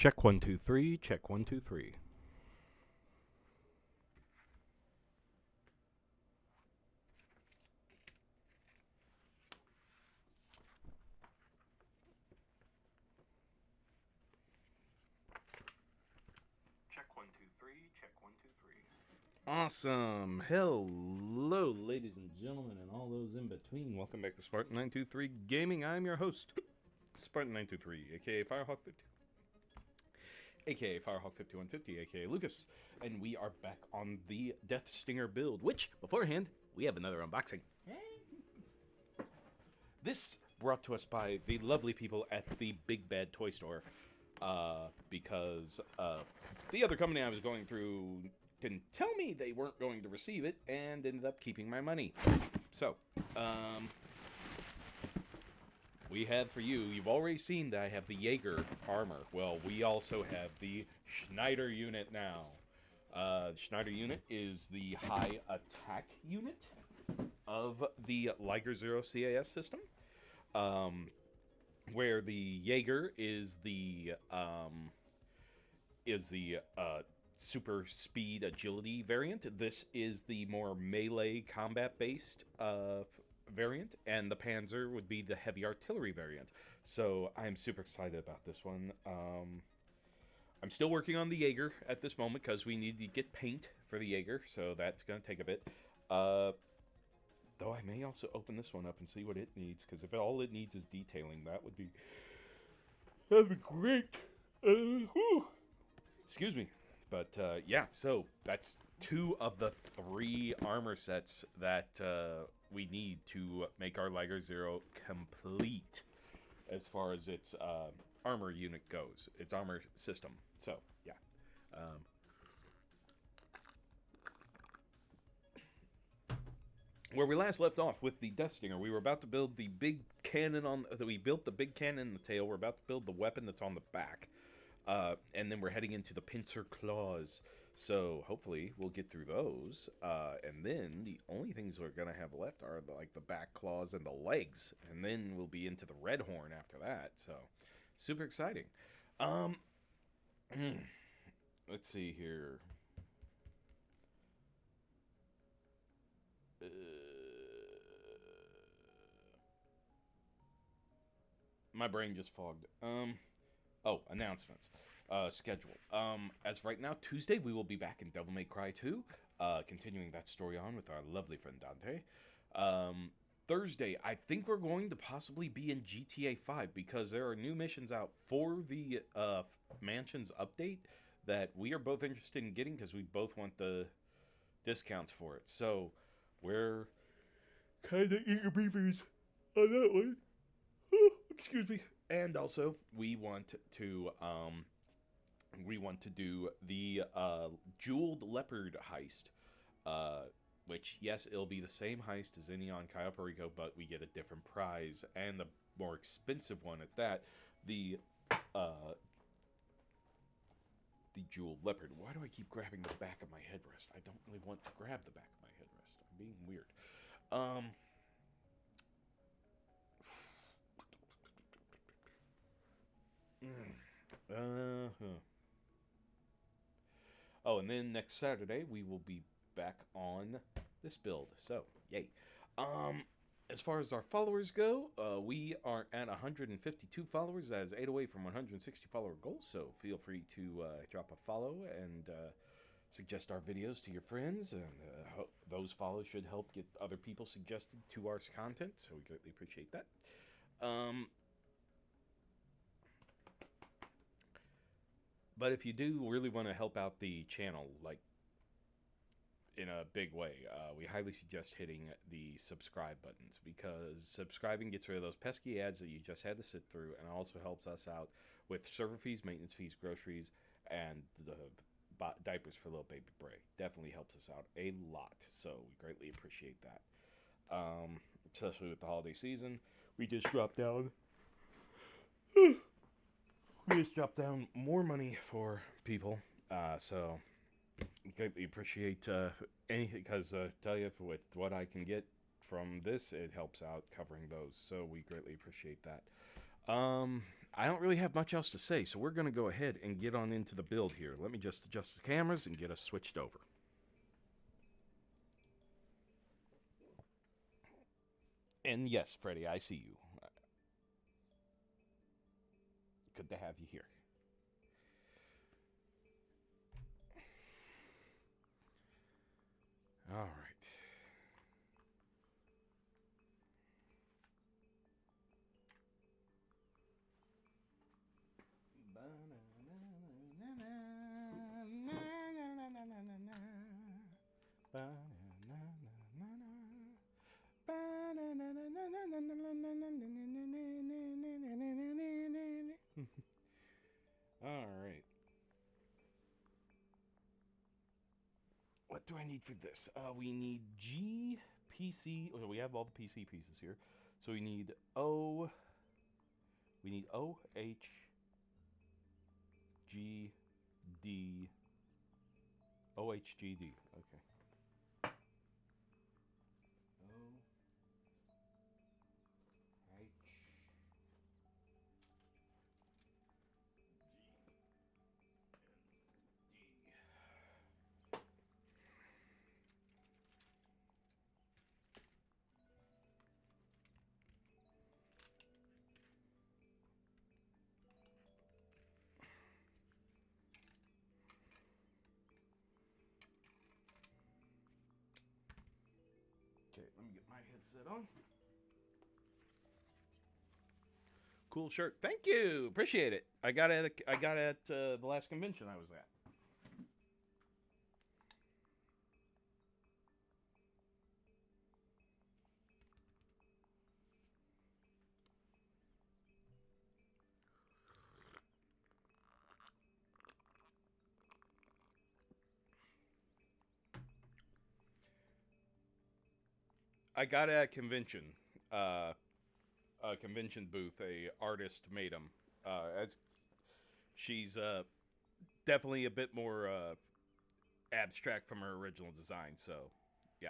Check 1 2 3. Check 1 2 3. Check 1 2 3. Check 1 2 3. Awesome. Hello, ladies and gentlemen, and all those in between. Welcome back to Spartan 923 Gaming. I'm your host, Spartan 923, aka Firehawk 50, aka Firehawk 5150, aka Lucas, and we are back on the Death Stinger build. Which, beforehand, we have another unboxing. This brought to us by the lovely people at the Big Bad Toy Store, because the other company I was going through didn't tell me they weren't going to receive it and ended up keeping my money. So, we have for you, you've already seen that I have the Jaeger armor. Well, we also have the Schneider unit now. The Schneider unit is the high attack unit of the Liger Zero CAS system, where the Jaeger is the super speed agility variant. This is the more melee combat based variant, and the Panzer would be the heavy artillery variant. So I'm super excited about this one. I'm still working on the Jaeger at this moment because we need to get paint for the Jaeger, so that's going to take a bit. Though I may also open this one up and see what it needs, because if all it needs is detailing, that'd be great. Excuse me. But yeah, so that's 2 of the 3 armor sets that we need to make our Liger Zero complete as far as its armor unit goes, its armor system. So yeah. Where we last left off with the Death Stinger, we were about to build the big cannon we built the big cannon in the tail. We're about to build the weapon that's on the back. And then we're heading into the pincer claws. So hopefully we'll get through those. And then the only things we're going to have left are the back claws and the legs. And then we'll be into the red horn after that. So super exciting. Let's see here. My brain just fogged. Oh, announcements. Schedule. As of right now, Tuesday, we will be back in Devil May Cry 2, continuing that story on with our lovely friend Dante. Thursday, I think we're going to possibly be in GTA 5, because there are new missions out for the Mansions update that we are both interested in getting, because we both want the discounts for it. So, we're kind of eager beavers on that one. Excuse me. And also, we want to do the jeweled leopard heist, which, yes, it'll be the same heist as any on Cayo Perico, but we get a different prize, and the more expensive one at that, the jeweled leopard. Why do I keep grabbing the back of my headrest? I don't really want to grab the back of my headrest. I'm being weird. Oh, and then next Saturday we will be back on this build. So, yay. As far as our followers go, we are at 152 followers. That is 8 away from 160 follower goal. So feel free to drop a follow and suggest our videos to your friends. And those follows should help get other people suggested to our content. So we greatly appreciate that. But if you do really want to help out the channel, in a big way, we highly suggest hitting the subscribe buttons, because subscribing gets rid of those pesky ads that you just had to sit through, and also helps us out with server fees, maintenance fees, groceries, and the diapers for little baby Bray. Definitely helps us out a lot, so we greatly appreciate that. Especially with the holiday season, we just dropped down more money for people, so greatly appreciate anything, because tell you, with what I can get from this, it helps out covering those, so we greatly appreciate that. I don't really have much else to say, so we're going to go ahead and get on into the build here. Let me just adjust the cameras and get us switched over. And yes, Freddy, I see you. Good to have you here. All right. All right. What do I need for this? We need G, PC. Okay, we have all the PC pieces here. So we need O. We need O, H, G, D. O, H, G, D. Okay. O, H, Okay, let me get my headset on. Cool shirt. Thank you. Appreciate it. I got it. I got it at the last convention I was at. I got it at a convention. A convention booth. A artist made them. As she's definitely a bit more abstract from her original design. So, yeah.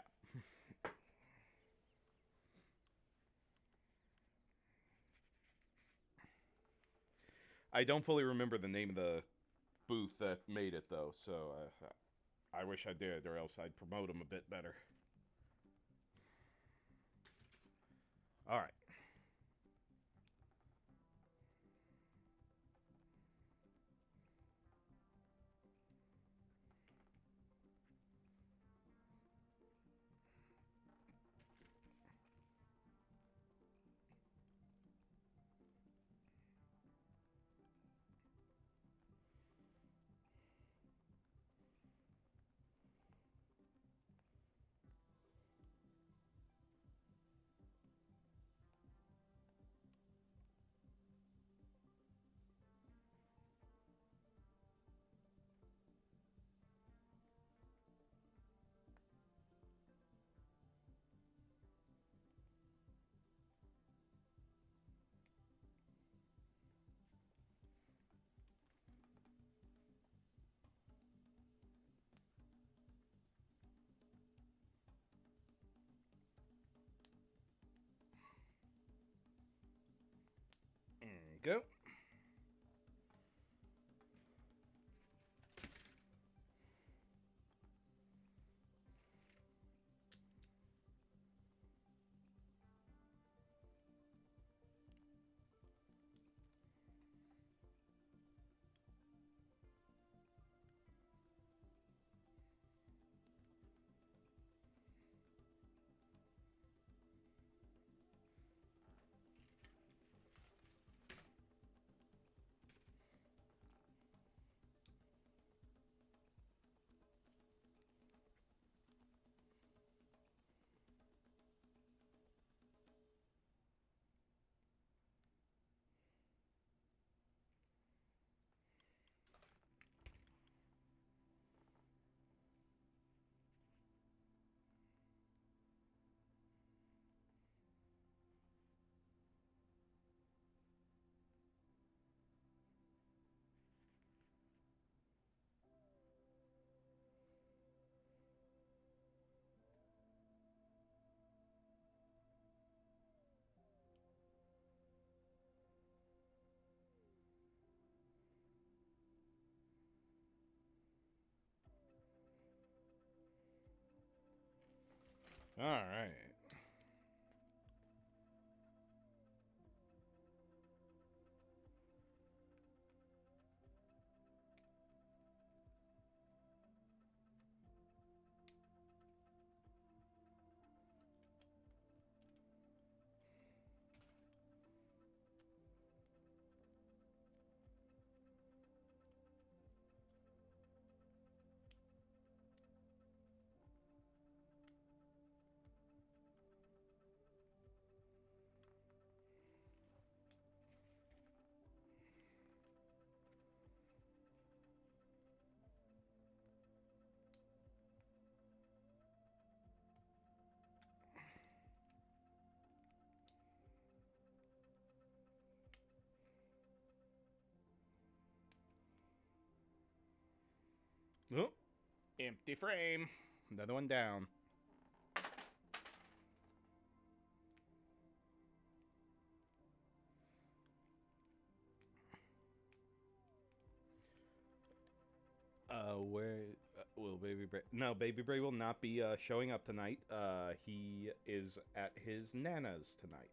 I don't fully remember the name of the booth that made it though. So I wish I did, or else I'd promote them a bit better. All right. Go. All right. Oh, empty frame. Another one down. Where will Baby Bray? No, Baby Bray will not be showing up tonight. He is at his Nana's tonight.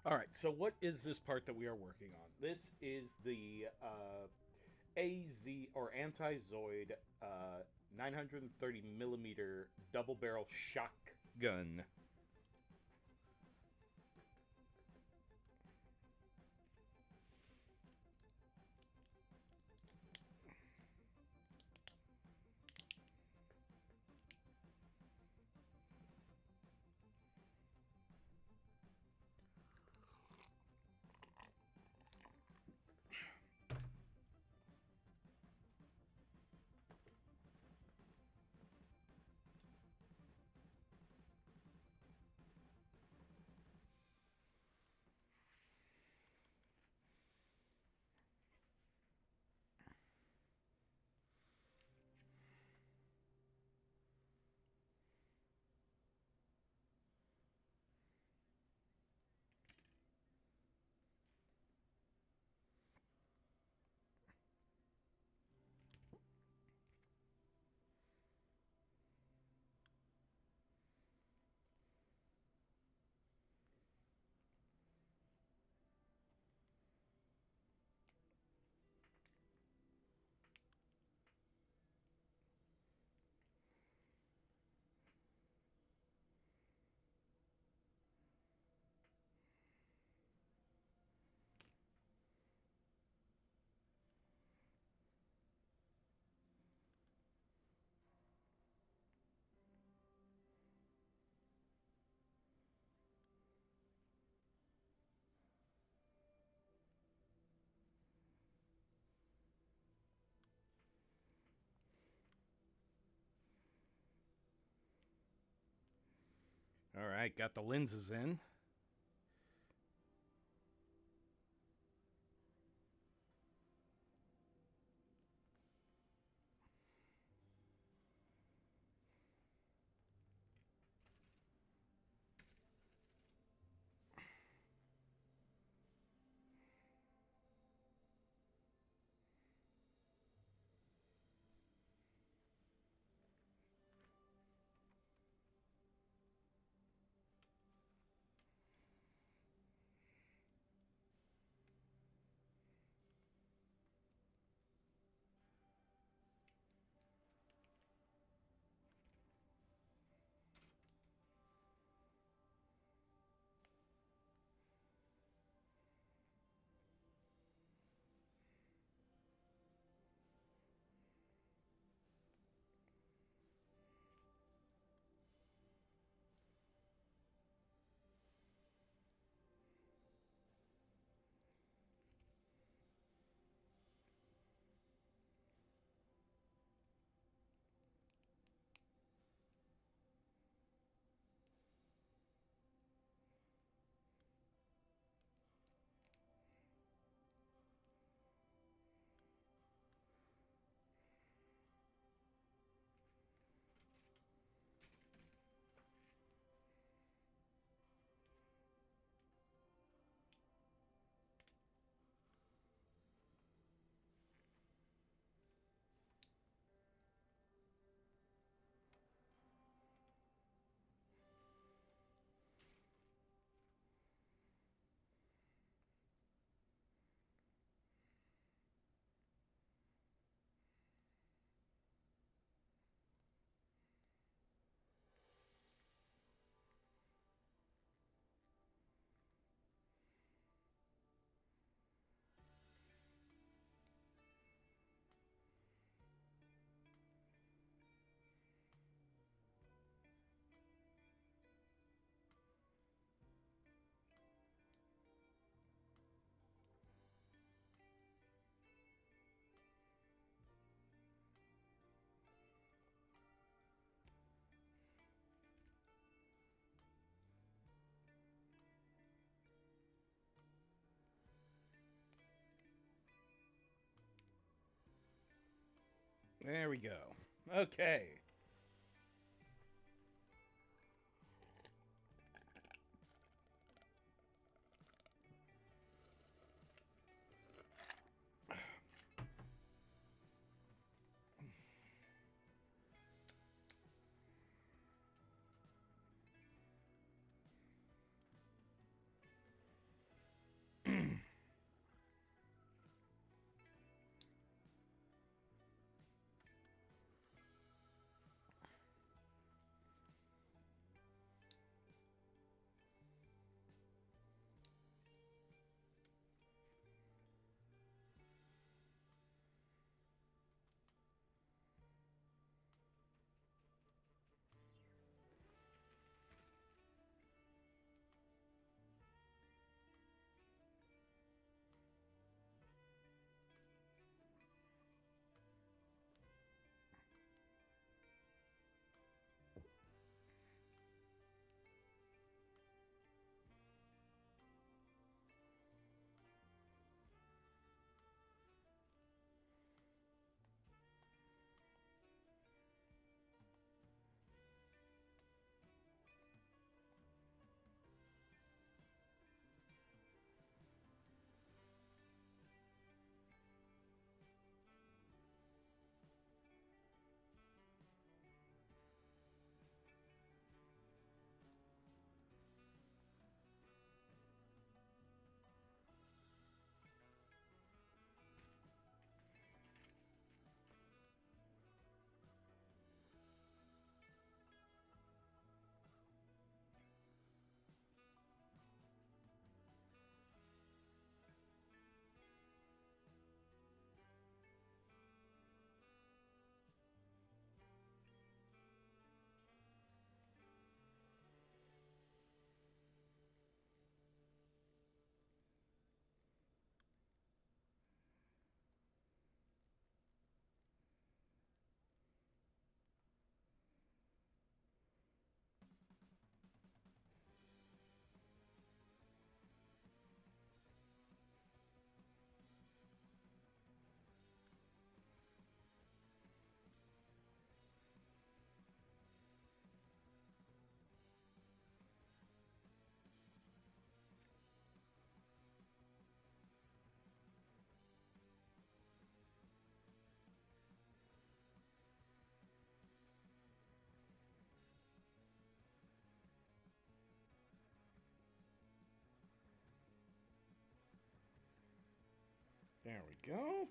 All right. So what is this part that we are working on? This is the AZ or anti-Zoid 930 millimeter double barrel shotgun. All right, got the lenses in. There we go. Okay. There we go.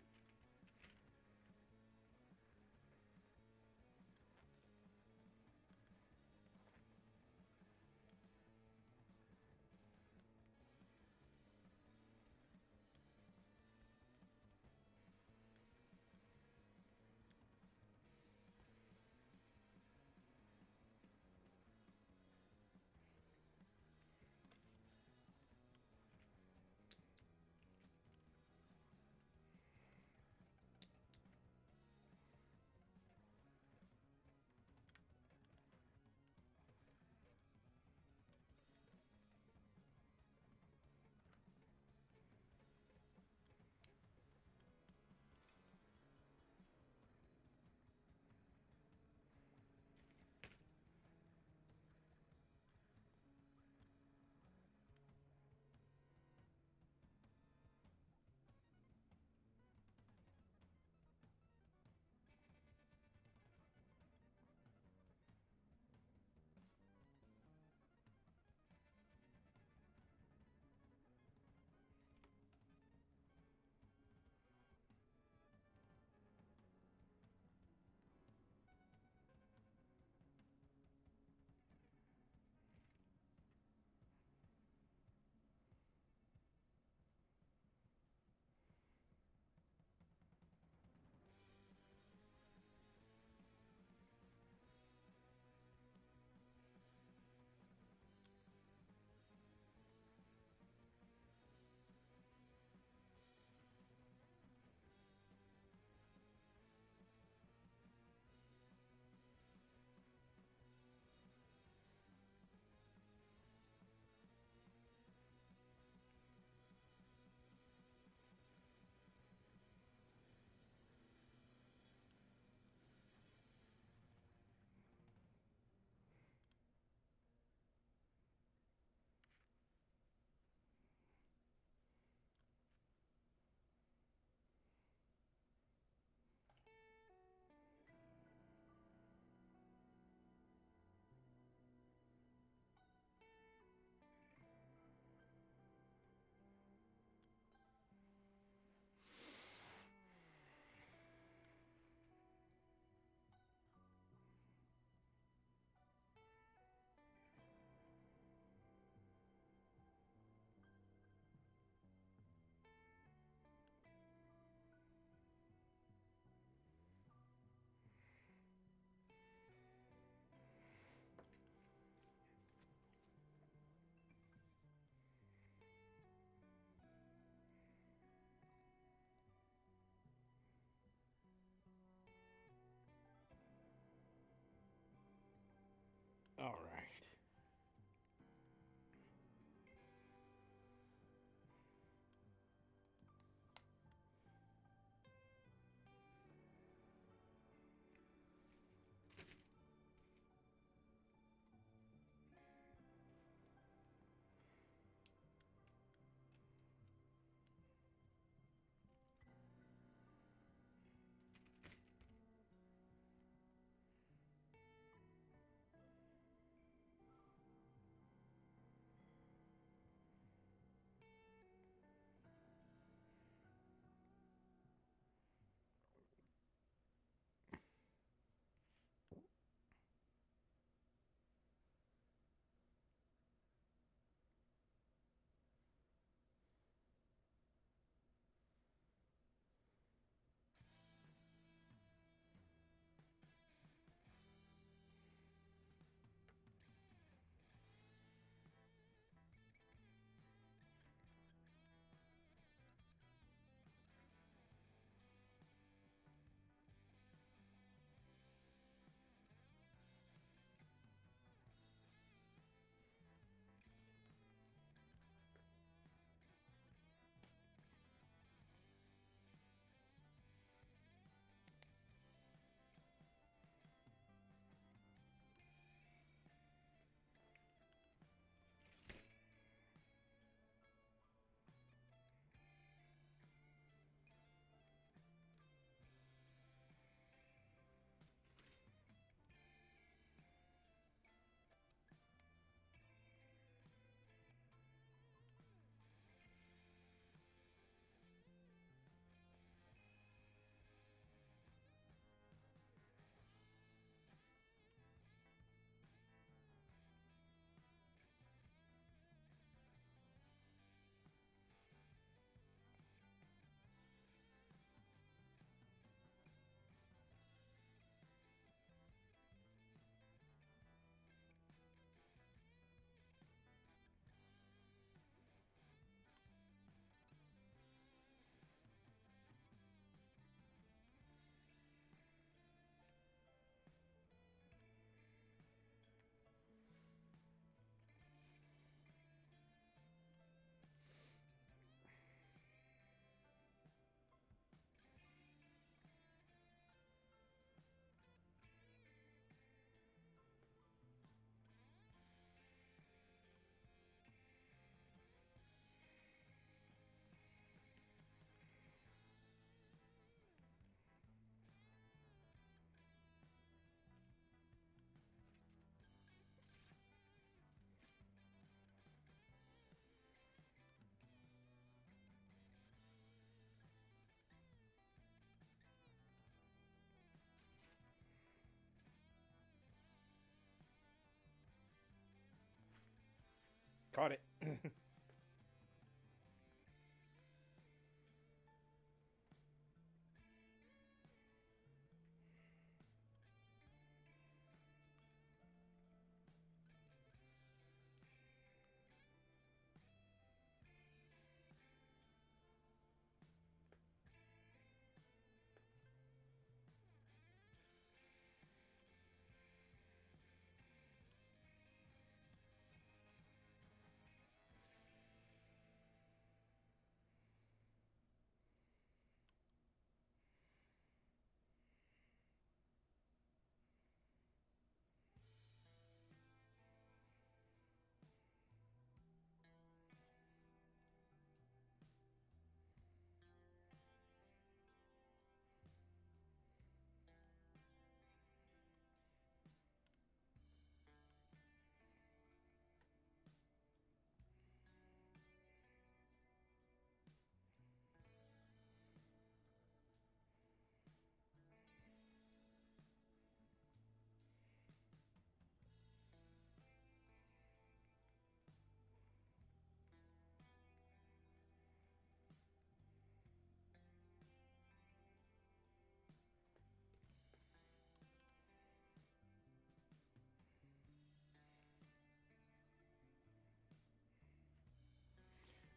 Caught it.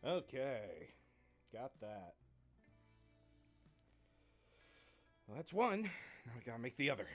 Okay. Got that. Well, that's one. Now we gotta make the other.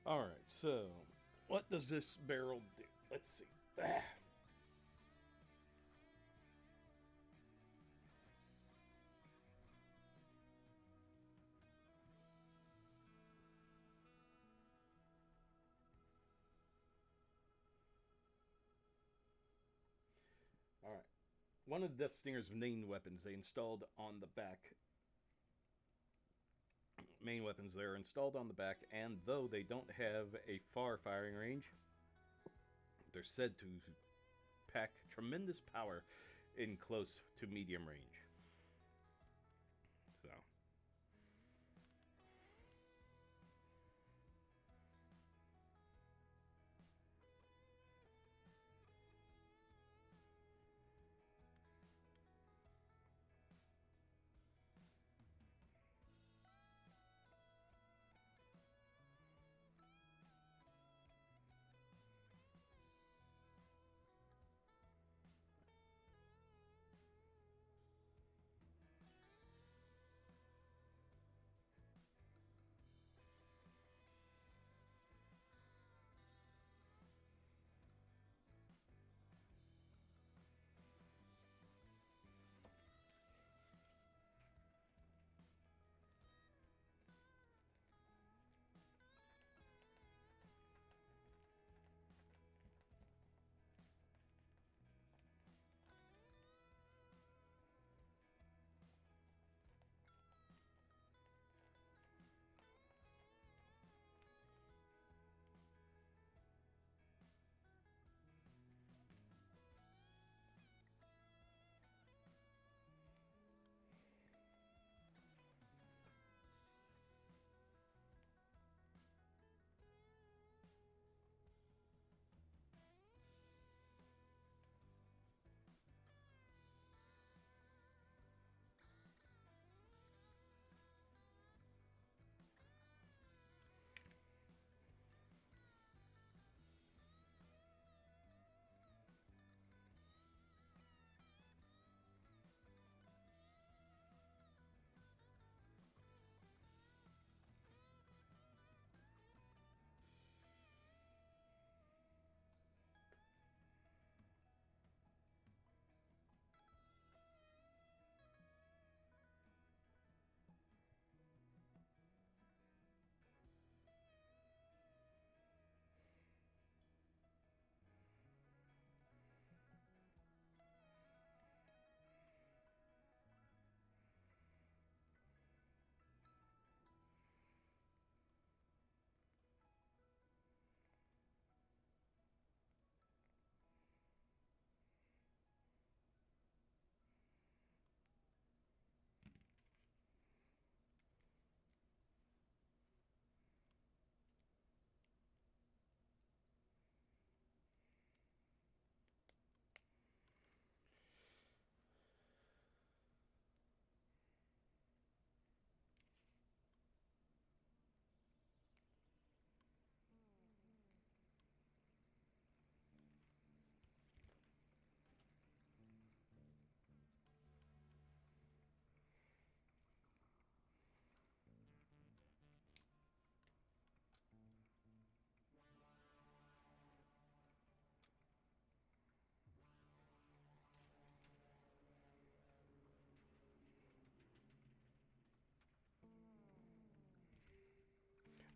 All right, so what does this barrel do? Let's see. All right. One of the Death Stinger's main weapons they installed on the back. Main weapons there are installed on the back, and though they don't have a far firing range, they're said to pack tremendous power in close to medium range. So.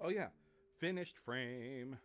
Oh yeah, finished frame.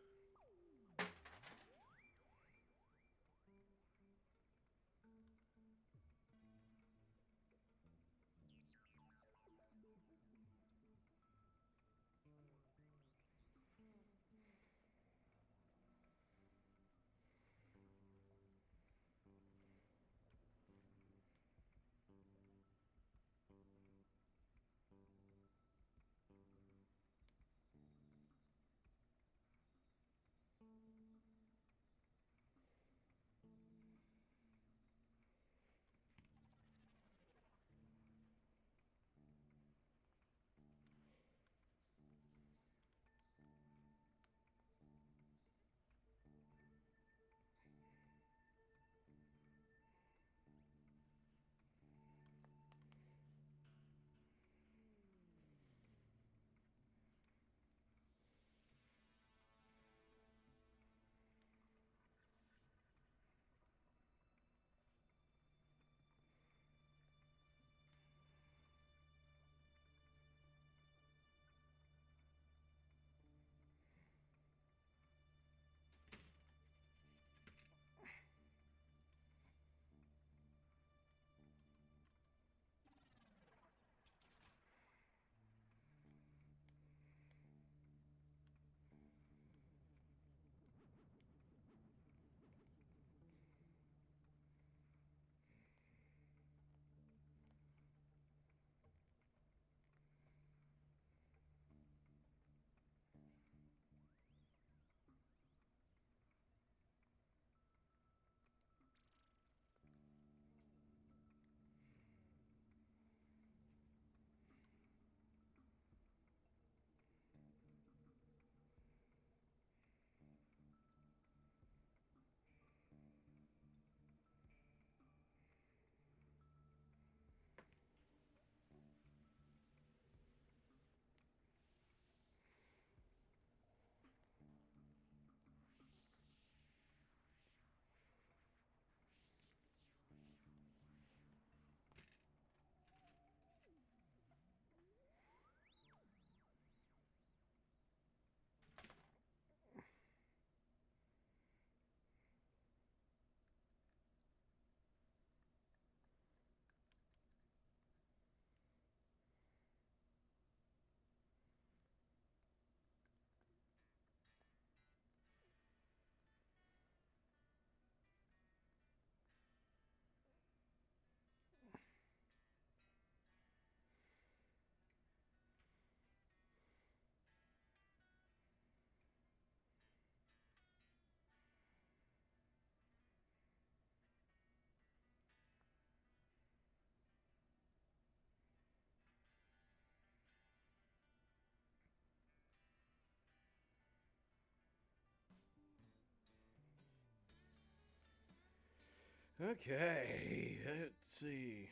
Okay, let's see.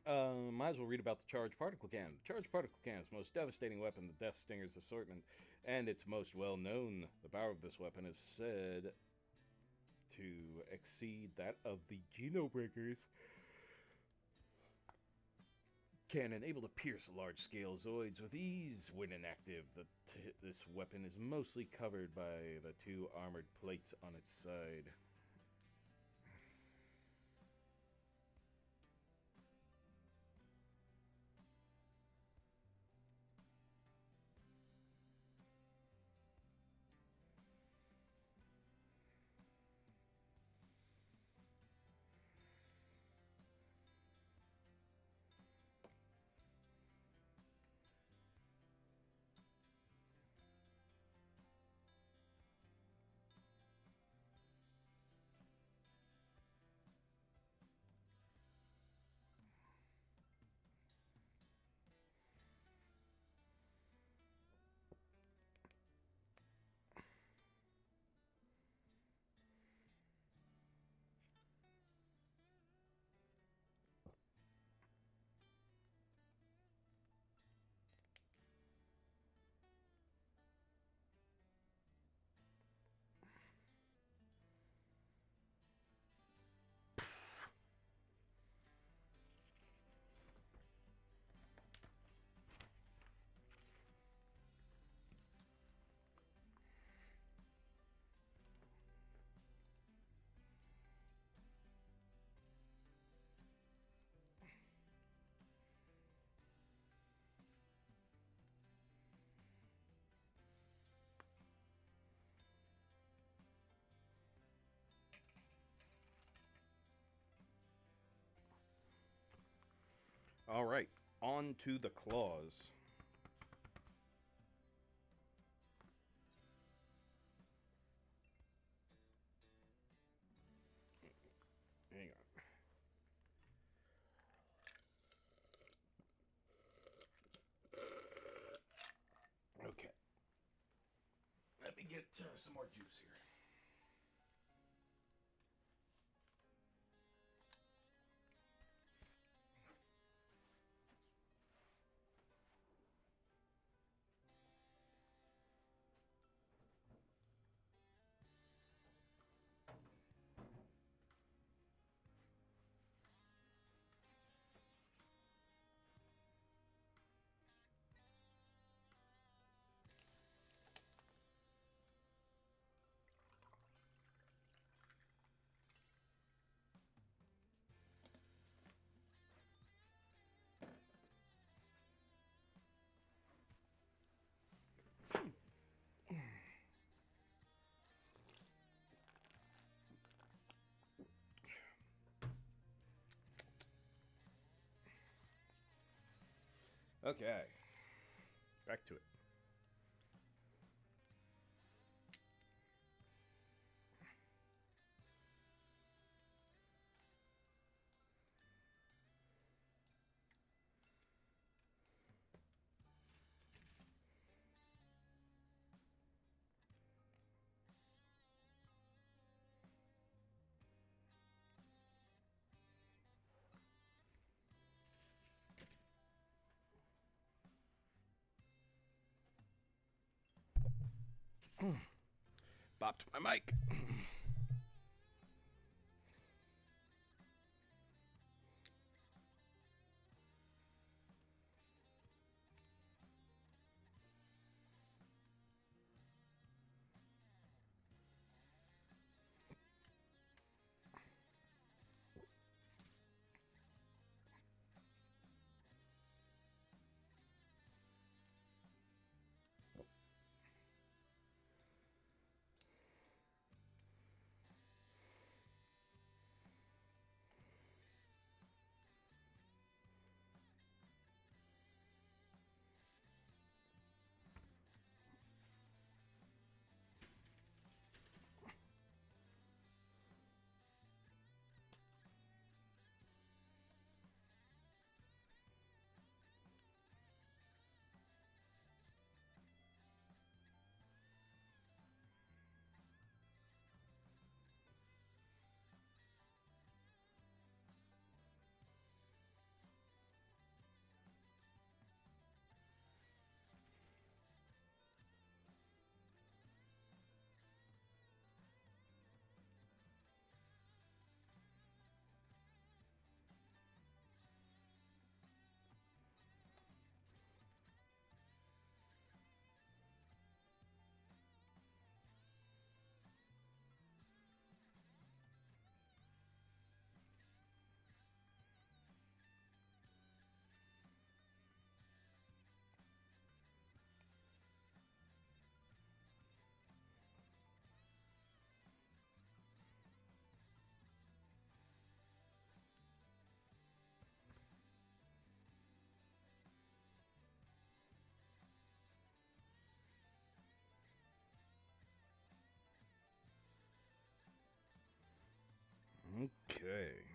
Might as well read about the charged particle can. The charged particle can is the most devastating weapon in the Death Stinger's assortment, and it's most well known. The power of this weapon is said to exceed that of the Genobreaker's cannon, able to pierce large-scale Zoids with ease when inactive. This weapon is mostly covered by the two armored plates on its side. All right, on to the claws. Hang on. Okay. Let me get some more juice here. Okay. Back to it. Bopped my mic. Okay.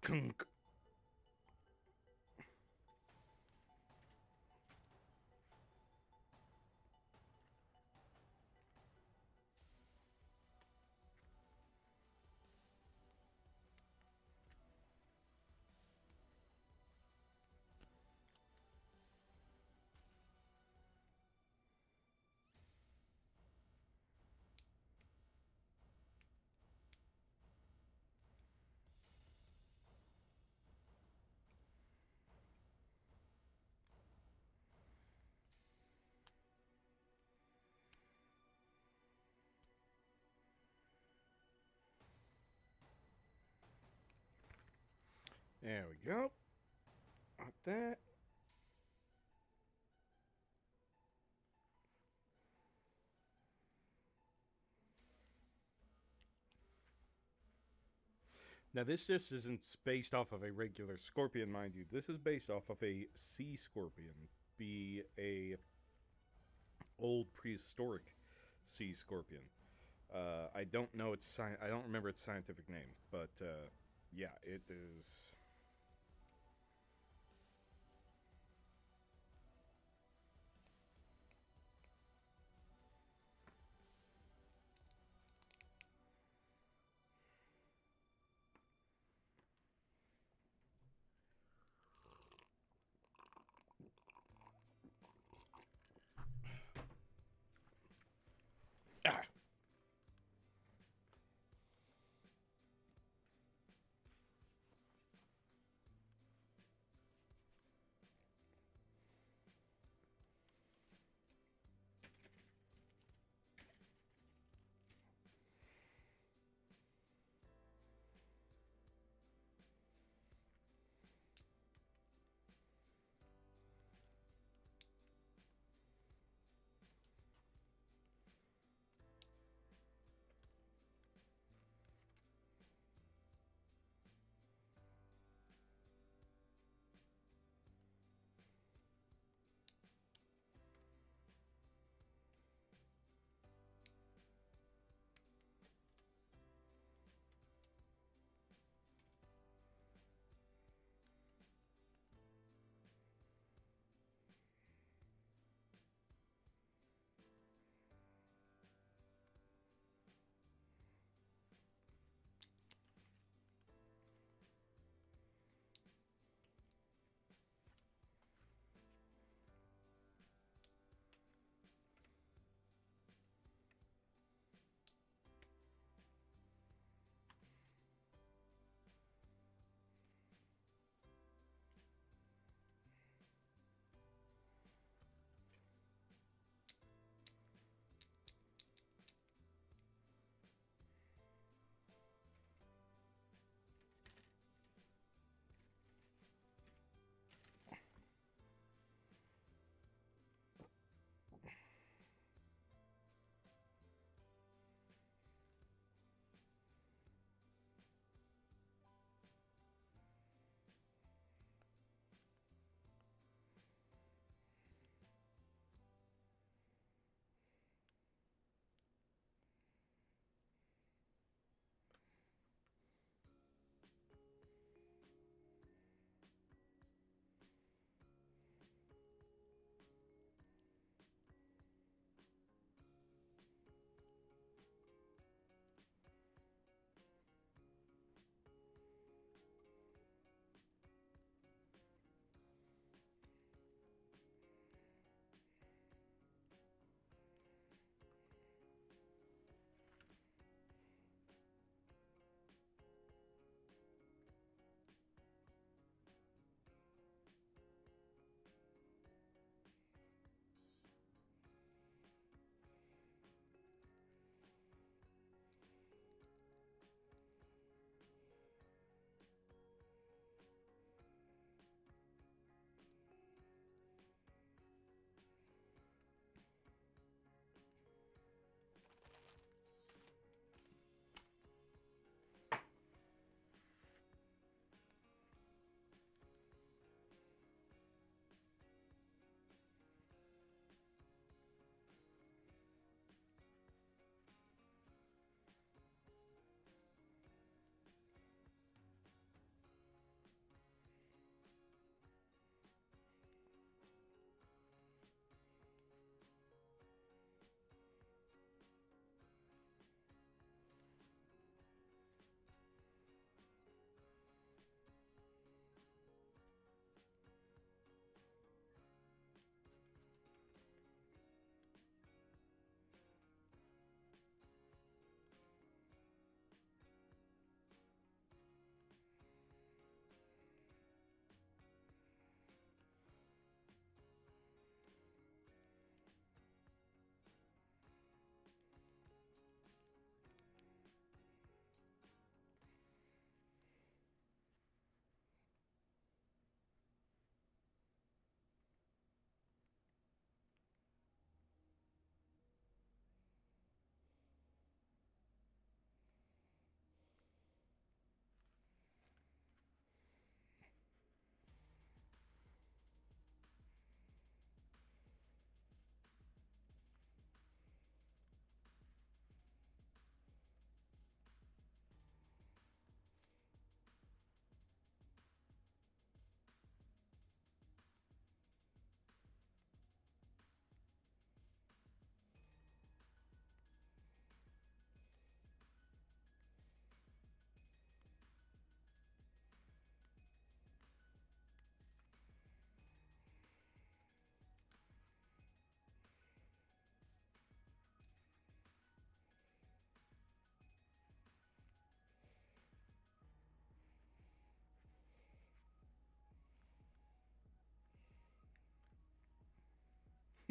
Kunk. There we go. Like that. Now, this just isn't based off of a regular scorpion, mind you. This is based off of a sea scorpion, be a old prehistoric sea scorpion. I don't know I don't remember its scientific name, but yeah, it is. Ah.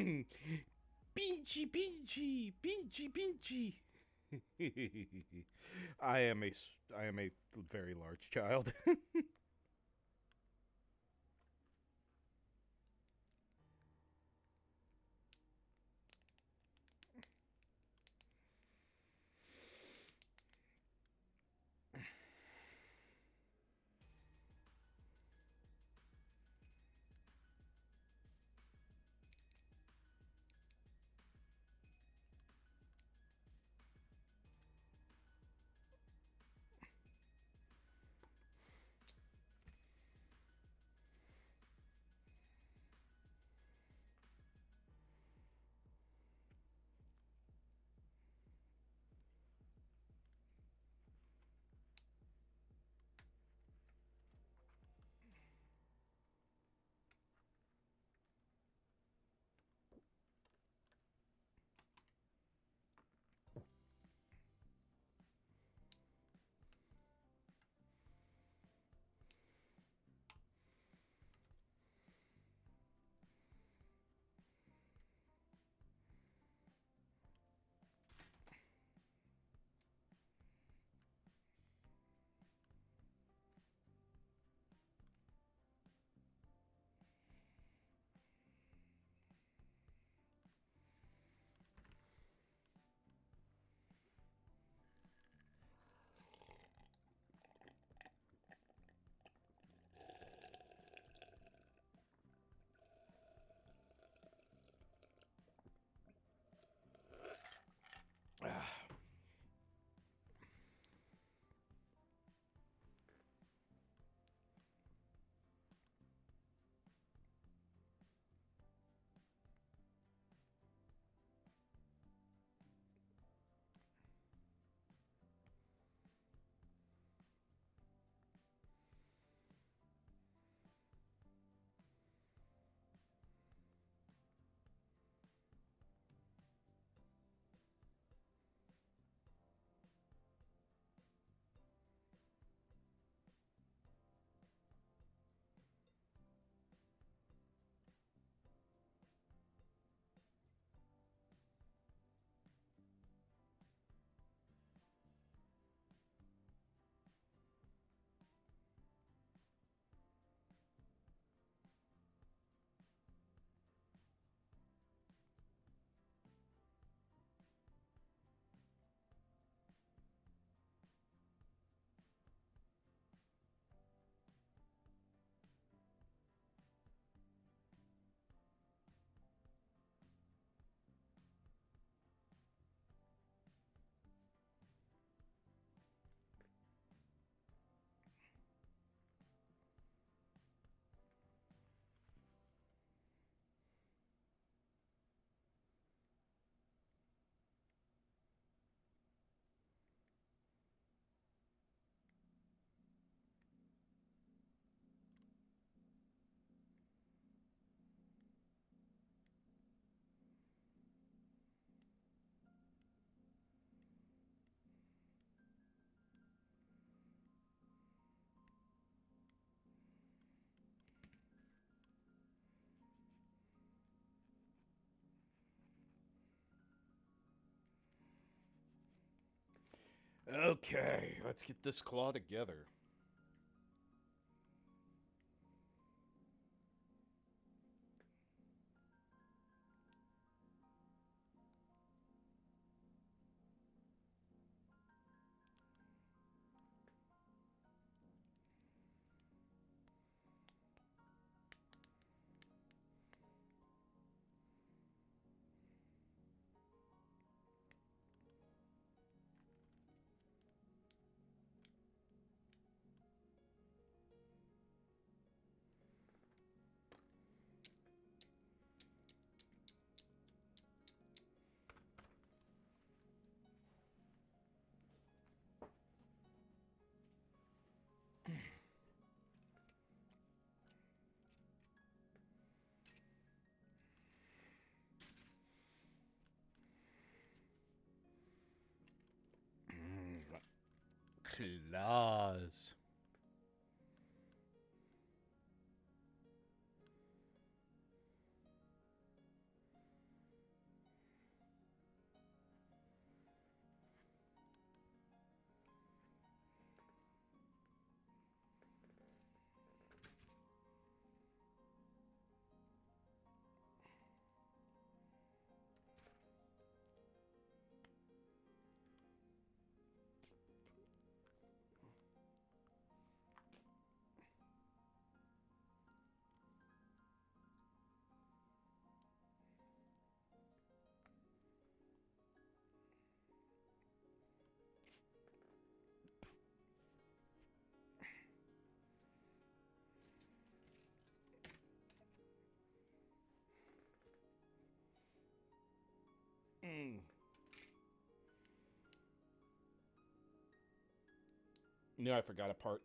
Pinchy, pinchy, pinchy, pinchy. I am a very large child. Okay, let's get this claw together. Claws. Yeah, I forgot a part.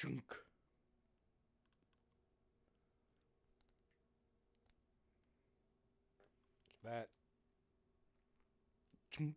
Chunk. That. Chunk.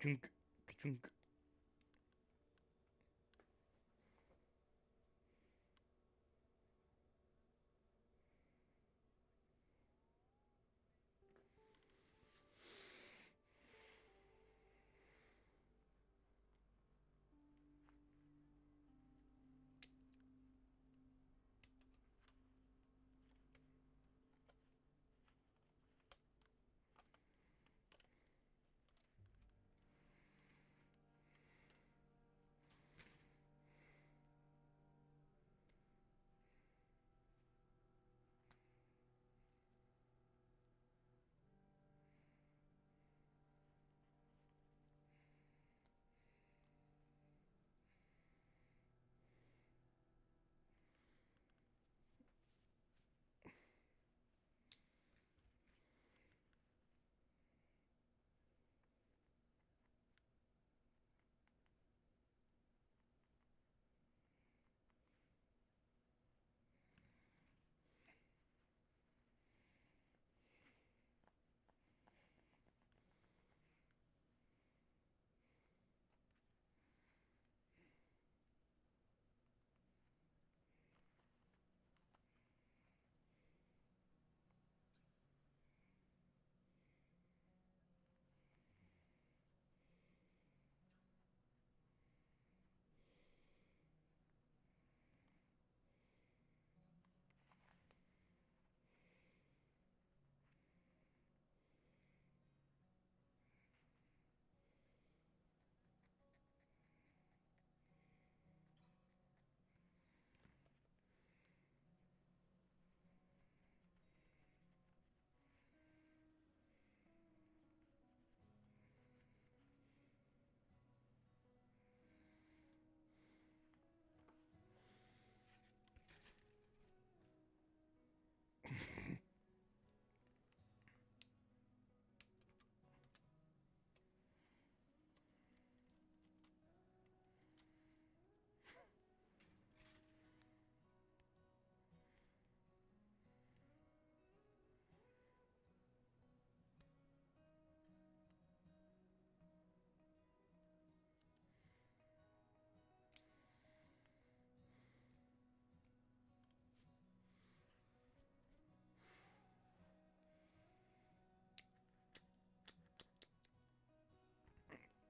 Chunk. Chunk.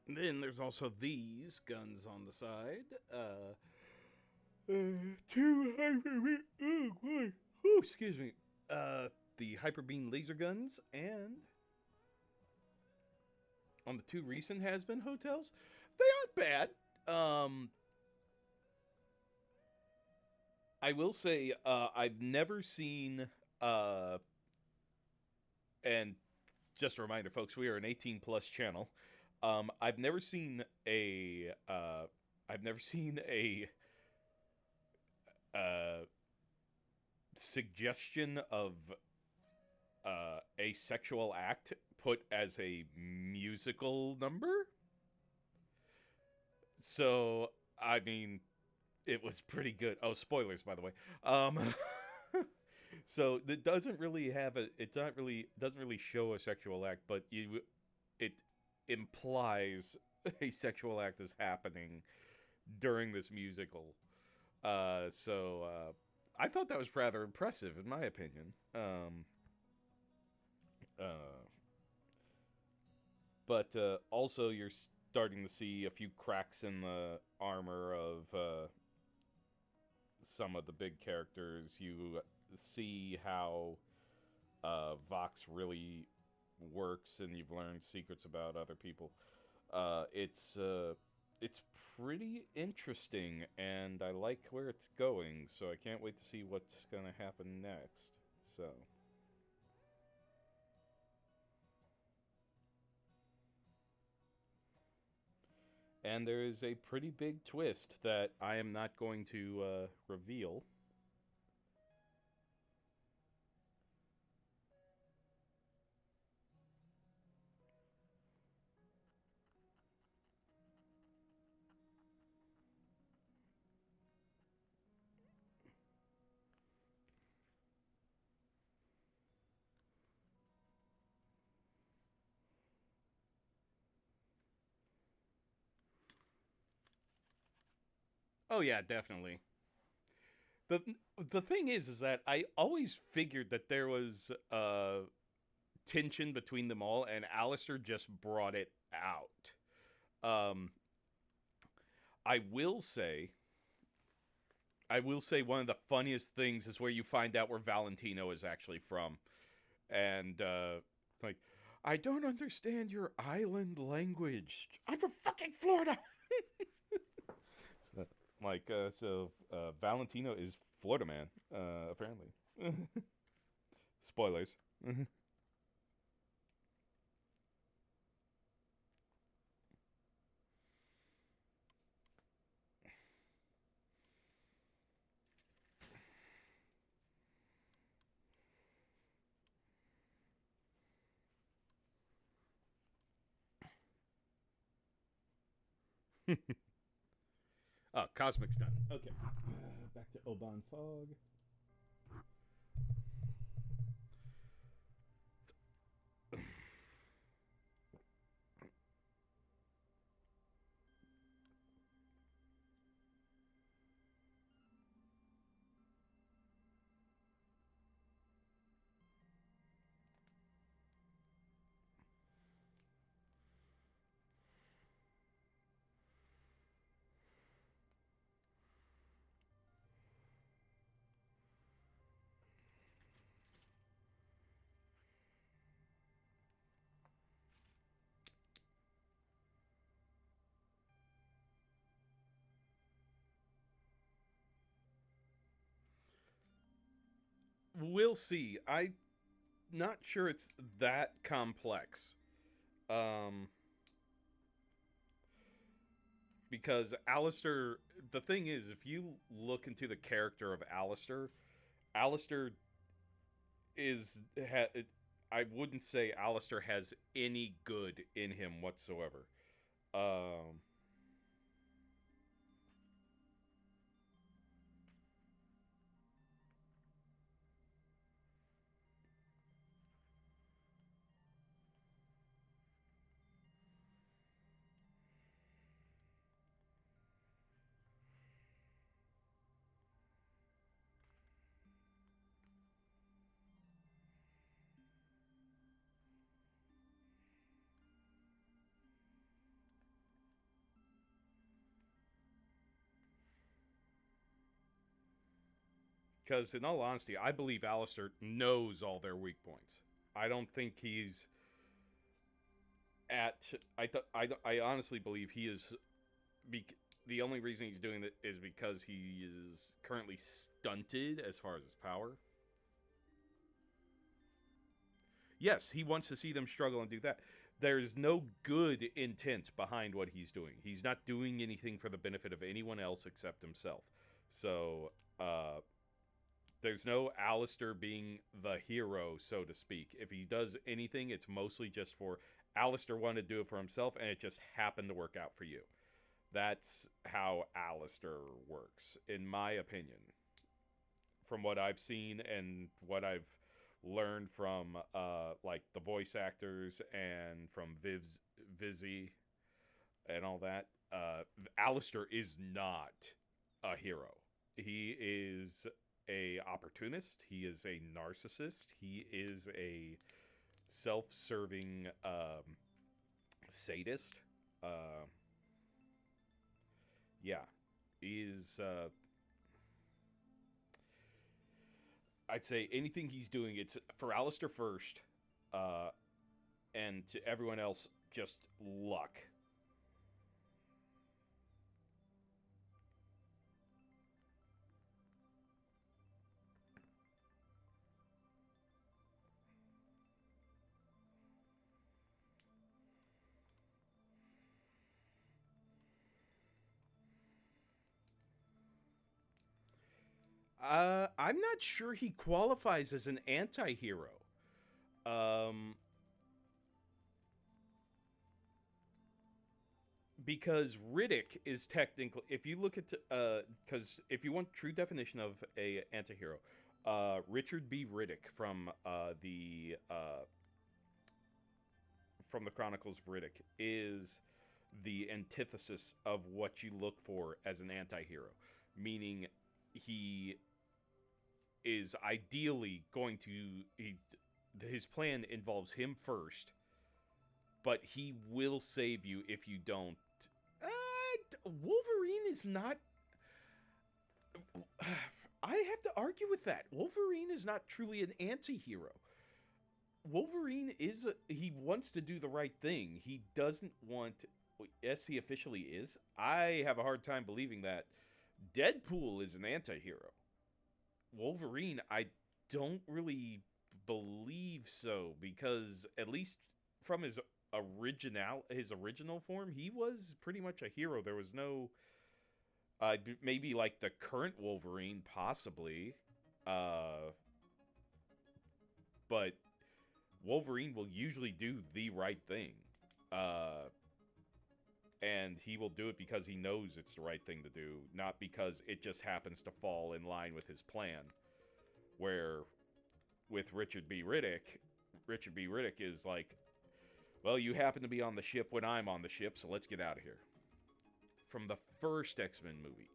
Then there's also these guns on the side. Two hyper. Oh boy. Oh, excuse me. The hyper beam laser guns, and on the two recent has-been hotels, they aren't bad. I will say, I've never seen, uh, and just a reminder, folks, we are an 18 plus channel. I've never seen a, I've never seen uh, suggestion of a sexual act put as a musical number. So, I mean, it was pretty good. Oh, spoilers, by the way. So it doesn't really have a. It's not really doesn't really show a sexual act, but it implies a sexual act is happening during this musical. I thought that was rather impressive, in my opinion. Uh, but also, you're starting to see a few cracks in the armor of some of the big characters. You see how Vox really works, and you've learned secrets about other people. It's pretty interesting, and I like where it's going. So I can't wait to see what's gonna happen next. So. And there is a pretty big twist that I am not going to reveal. Oh yeah, definitely. the The thing is that I always figured that there was tension between them all, and Alistair just brought it out. Um, I will say, one of the funniest things is where you find out where Valentino is actually from, and it's like, I don't understand your island language. I'm from fucking Florida. So, Valentino is Florida man, apparently. Spoilers. Oh, Cosmic's done. Okay. Back to Oban Fog. We'll see. I'm not sure it's that complex. Um, because Alistair, the thing is, if you look into the character of Alistair is I wouldn't say Alistair has any good in him whatsoever. Um, Because in all honesty, I believe Alistair knows all their weak points. I don't think he's at. I honestly believe he is. The only reason he's doing it is because he is currently stunted as far as his power. Yes, he wants to see them struggle and do that. There's no good intent behind what he's doing. He's not doing anything for the benefit of anyone else except himself. So, there's no Alistair being the hero, so to speak. If he does anything, it's mostly just for Alistair wanted to do it for himself, and it just happened to work out for you. That's how Alistair works, in my opinion. From what I've seen and what I've learned from like the voice actors and from Vizzy and all that, Alistair is not a hero. He is a opportunist. He is a narcissist. He is a self-serving sadist. Yeah, is I'd say anything he's doing, it's for Alistair first, and to everyone else, just luck. I'm not sure he qualifies as an anti-hero. Um, because Riddick is technically, if you look at, because if you want true definition of a anti-hero, Richard B. Riddick from the Chronicles of Riddick is the antithesis of what you look for as an anti-hero, meaning he is ideally going to his plan involves him first, but he will save you if you don't. Wolverine is not. I have to argue with that. Wolverine is not truly an anti-hero. Wolverine he wants to do the right thing. He doesn't want. Yes, he officially is. I have a hard time believing that. Deadpool is an anti-hero. Wolverine, I don't really believe so, because at least from his original form, he was pretty much a hero. There was no maybe like the current Wolverine, possibly, but Wolverine will usually do the right thing, and he will do it because he knows it's the right thing to do, not because it just happens to fall in line with his plan. Where with Richard B. Riddick is like, well, you happen to be on the ship when I'm on the ship, so let's get out of here. From the first X-Men movie.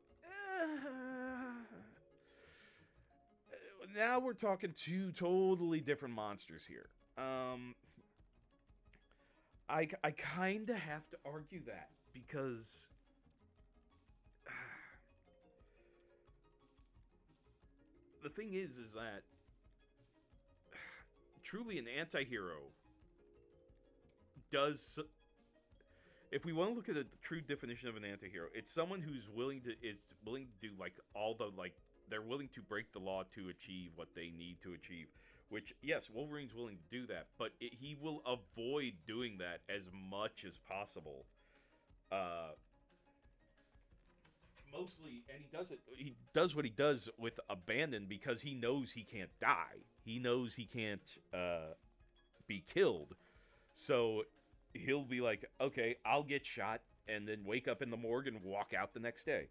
Now we're talking two totally different monsters here. I kind of have to argue that, because the thing is that truly an anti-hero does. If we want to look at the true definition of an anti-hero, it's someone who's willing to do like all the like they're willing to break the law to achieve what they need to achieve. Which, yes, Wolverine's willing to do that, but he will avoid doing that as much as possible. Mostly, and he does what he does with abandon because he knows he can't die. He knows he can't be killed. So he'll be like, okay, I'll get shot, and then wake up in the morgue and walk out the next day.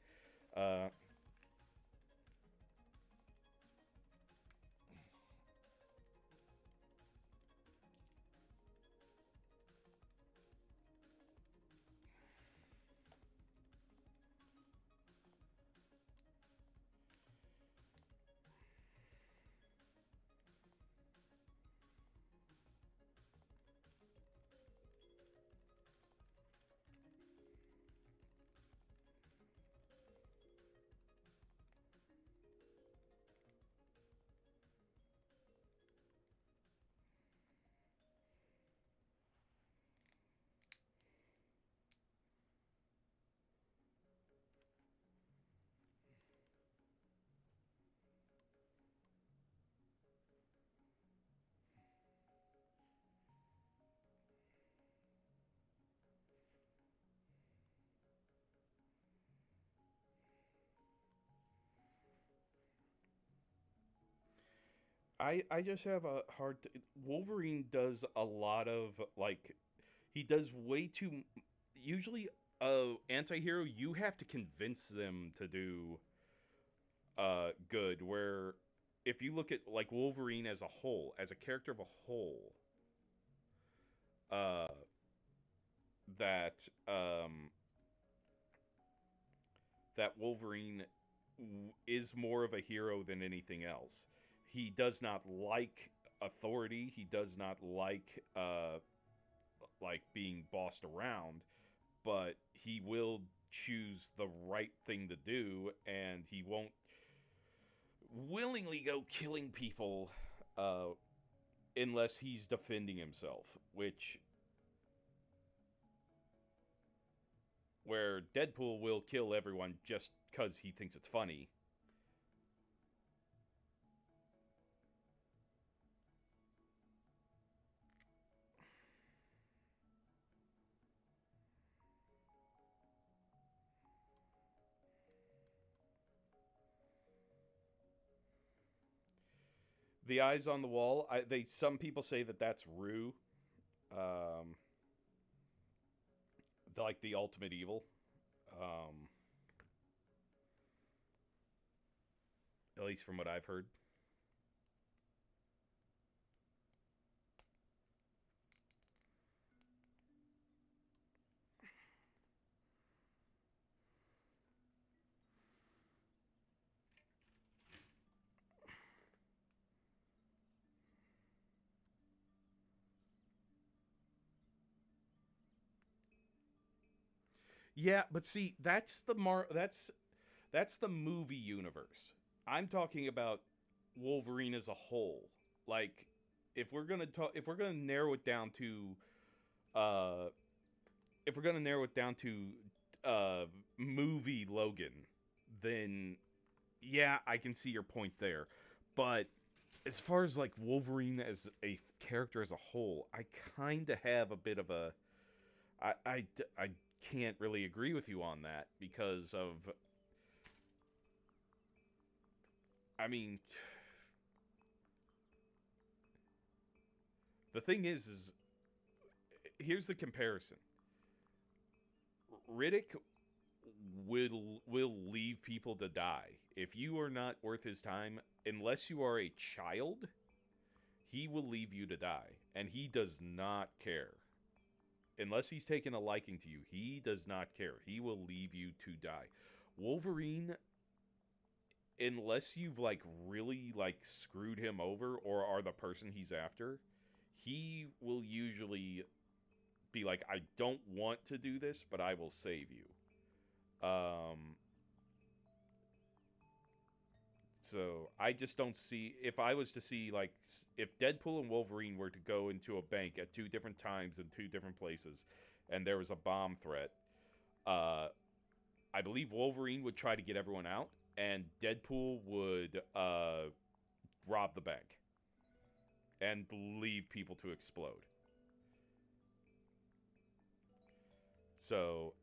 I just have a Wolverine does a lot of like he does way too usually anti-hero you have to convince them to do good where if you look at like Wolverine as a whole, as a character of a whole, uh that that Wolverine is more of a hero than anything else. He does not like authority. He does not like being bossed around, but he will choose the right thing to do, and he won't willingly go killing people uh, unless he's defending himself. Which where Deadpool will kill everyone just because he thinks it's funny. The eyes on the wall. They some people say that that's Rue, um, like the ultimate evil. Um, at least from what I've heard. Yeah, but see, that's the movie universe. I'm talking about Wolverine as a whole. Like, if we're gonna narrow it down to, uh, if we're gonna narrow it down to, uh, movie Logan, then yeah, I can see your point there. But as far as like Wolverine as a character as a whole, I kind of have a bit of a I can't really agree with you on that because of I mean the thing is here's the comparison. Riddick will leave people to die. If you are not worth his time, unless you are a child, he will leave you to die and he does not care. Unless he's taken a liking to you, he does not care. He will leave you to die. Wolverine, unless you've like really like screwed him over or are the person he's after, he will usually be like, I don't want to do this, but I will save you. So I just don't see if I was to see like if Deadpool and Wolverine were to go into a bank at two different times in two different places, and there was a bomb threat. Uh, I believe Wolverine would try to get everyone out, and Deadpool would rob the bank and leave people to explode. So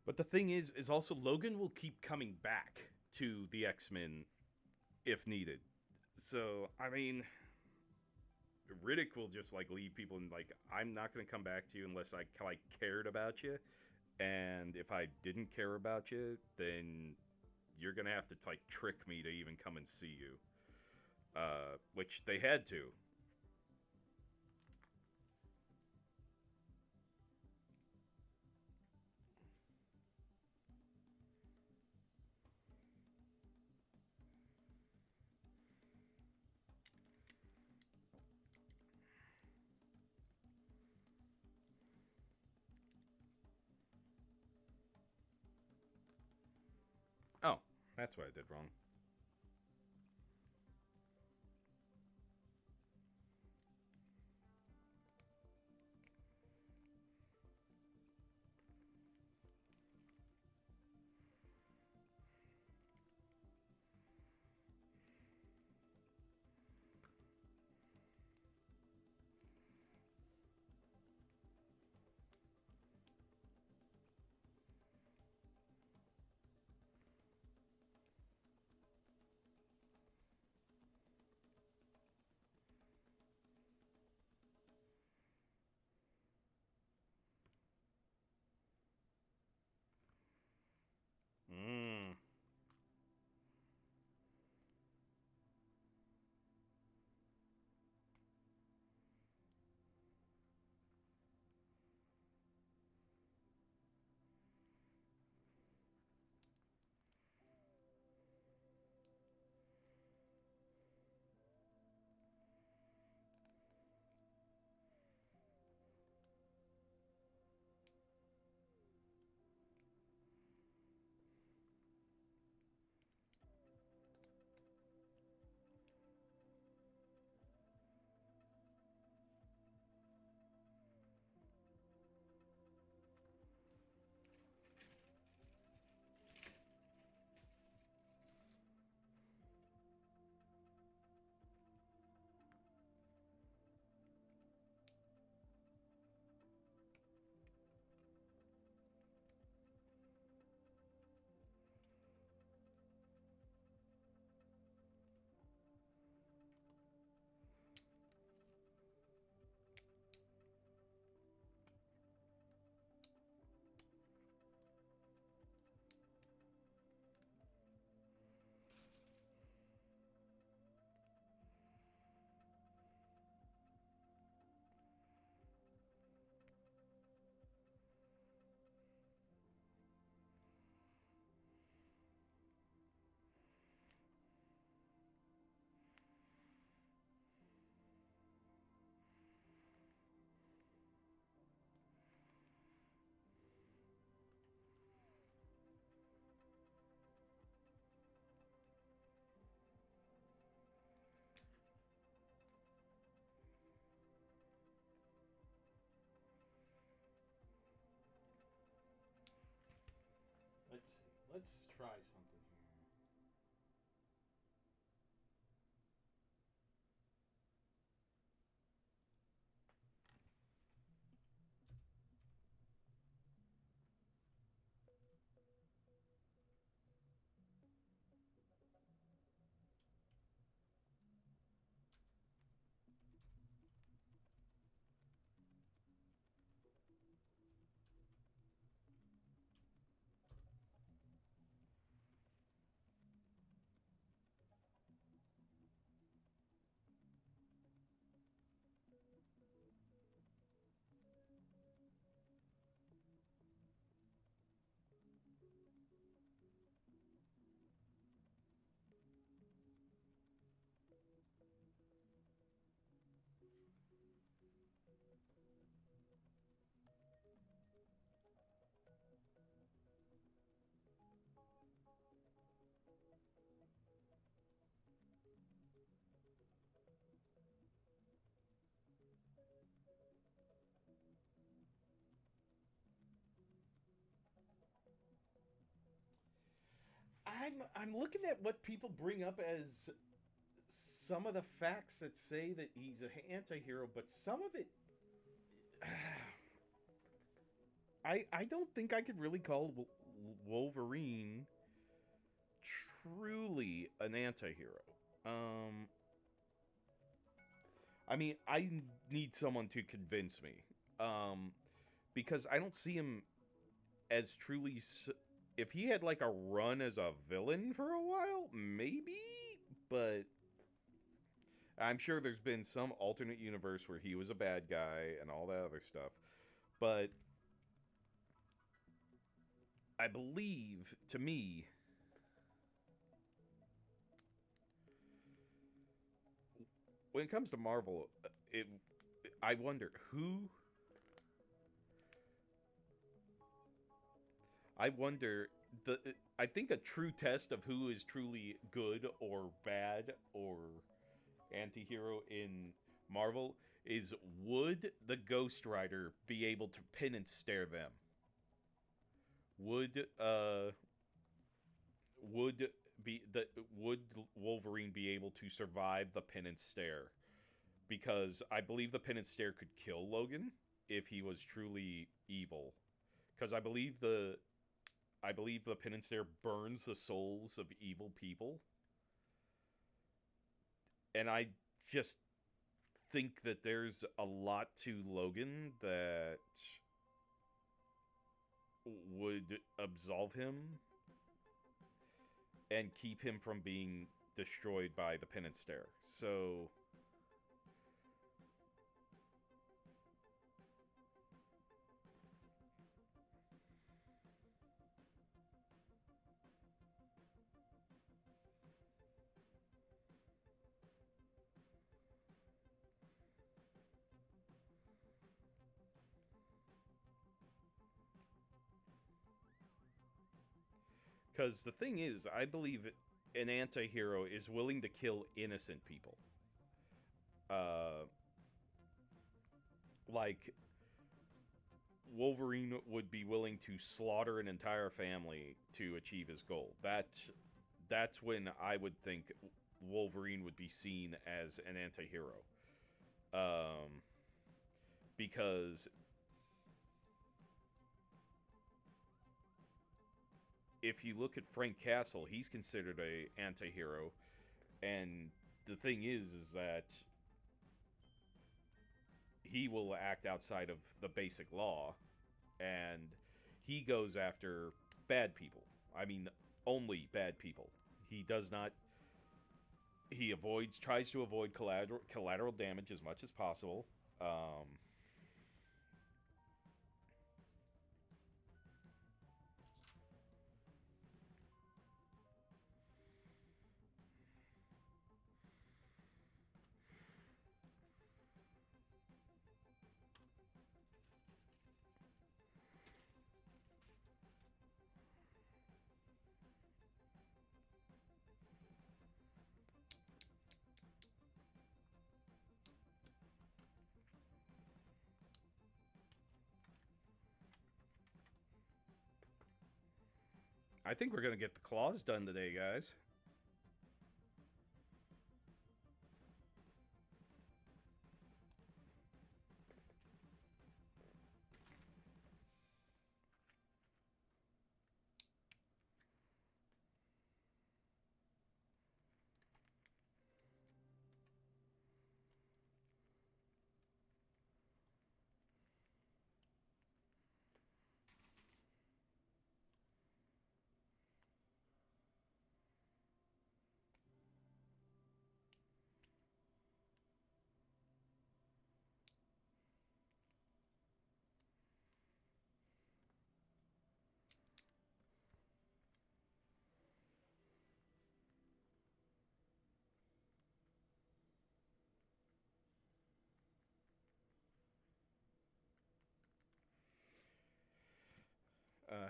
But the thing is also Logan will keep coming back to the X-Men if needed. So, I mean, Riddick will just like leave people and like, I'm not going to come back to you unless I like cared about you. And if I didn't care about you, then you're going to have to like trick me to even come and see you. Which they had to. Oh, that's what I did wrong. Mm. Let's see. Let's try something here. I'm looking at what people bring up as some of the facts that say that he's an anti-hero, but some of it I don't think I could really call Wolverine truly an anti-hero. Um, I mean, I need someone to convince me. Um, because I don't see him as truly. If he had like a run as a villain for a while, maybe. But I'm sure there's been some alternate universe where he was a bad guy and all that other stuff. But I believe, to me, when it comes to Marvel, it I wonder who. I wonder the. I think a true test of who is truly good or bad or anti-hero in Marvel is, would the Ghost Rider be able to pin and stare them? Would would be the would Wolverine be able to survive the pin and stare? Because I believe the pin and stare could kill Logan if he was truly evil. Because I believe the pin and stare burns the souls of evil people, and I just think that there's a lot to Logan that would absolve him and keep him from being destroyed by the pin and stare. So because the thing is, I believe an anti-hero is willing to kill innocent people. Uh, like Wolverine would be willing to slaughter an entire family to achieve his goal. That's when I would think Wolverine would be seen as an anti-hero. Um, because if you look at Frank Castle, he's considered a anti-hero, and the thing is that he will act outside of the basic law, and he goes after bad people. I mean, only bad people. He does not. He tries to avoid collateral damage as much as possible. Um, I think we're gonna get the claws done today, guys.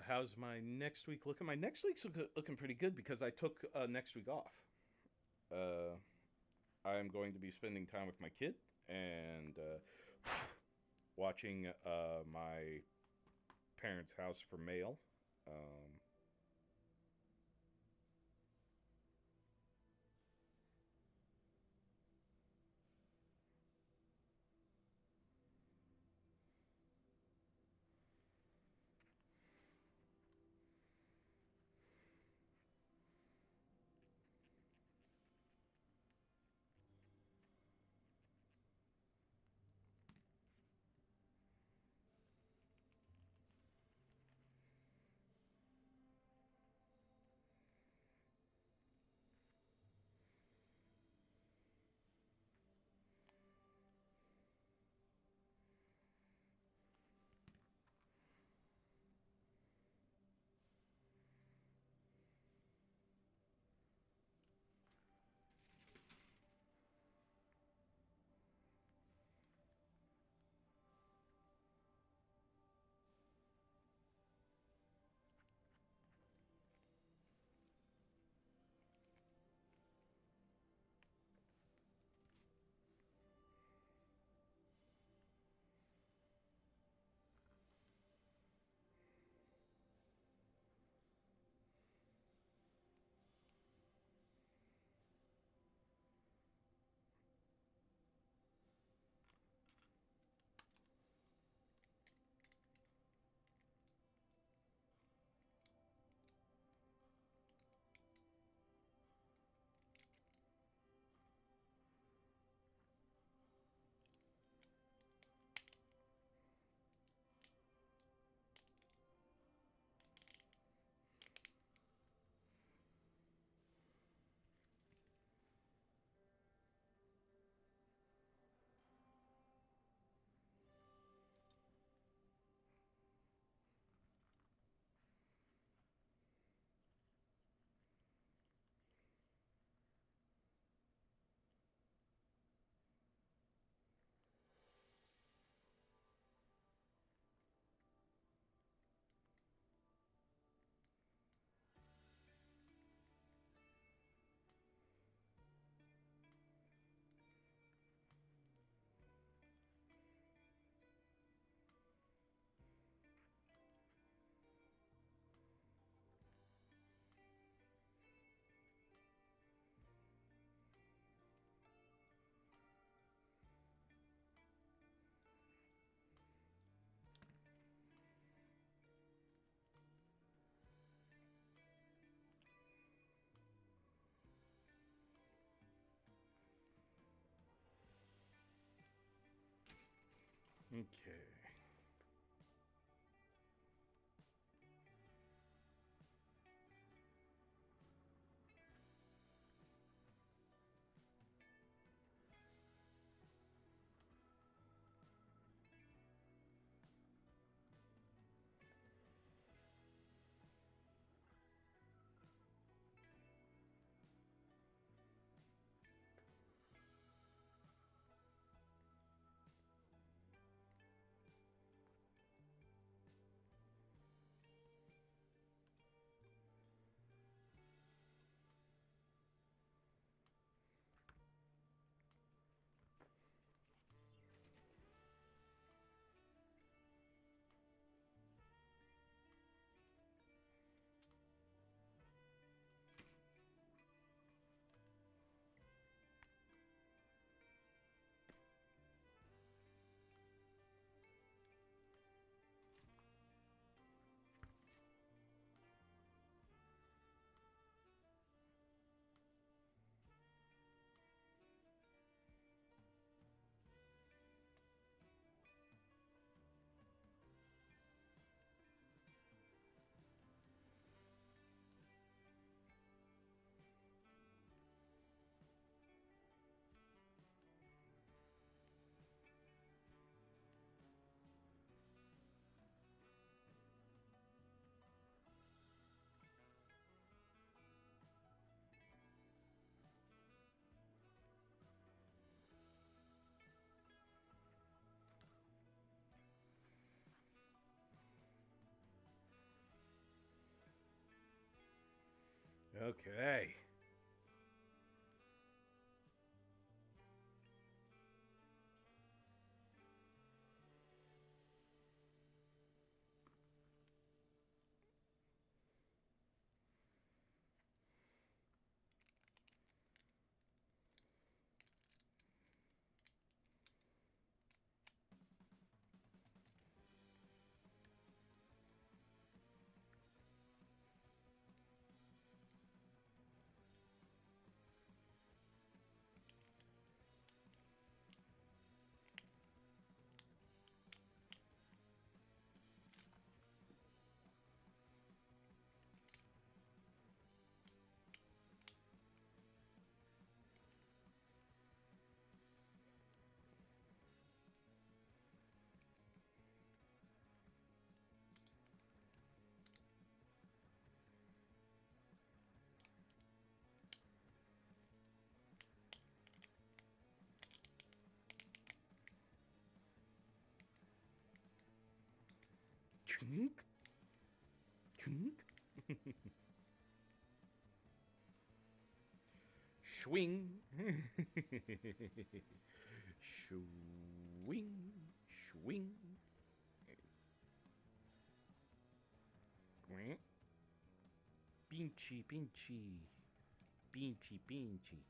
How's my next week looking? My next week's looking pretty good because I took next week off. Uh, I'm going to be spending time with my kid and watching my parents' house for mail. Um, Okay. Okay. Chunk. Chunk. Swing. Swing. Swing. Quack. Pinchy, pinchy. Pinchy, pinchy.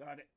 Got it.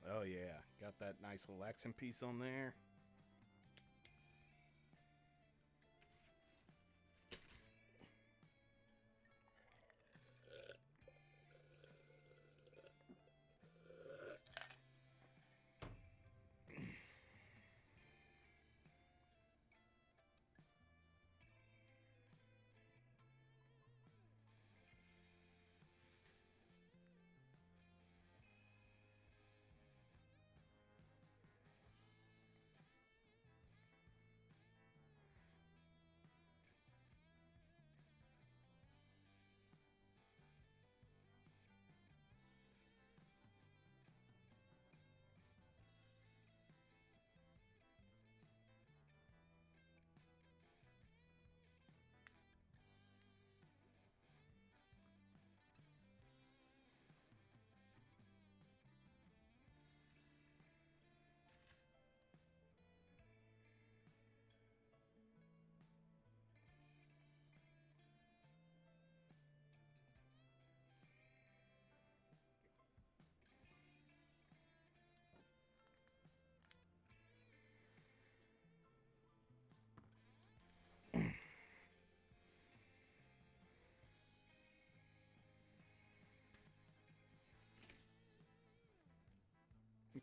Oh yeah, got that nice little accent piece on there.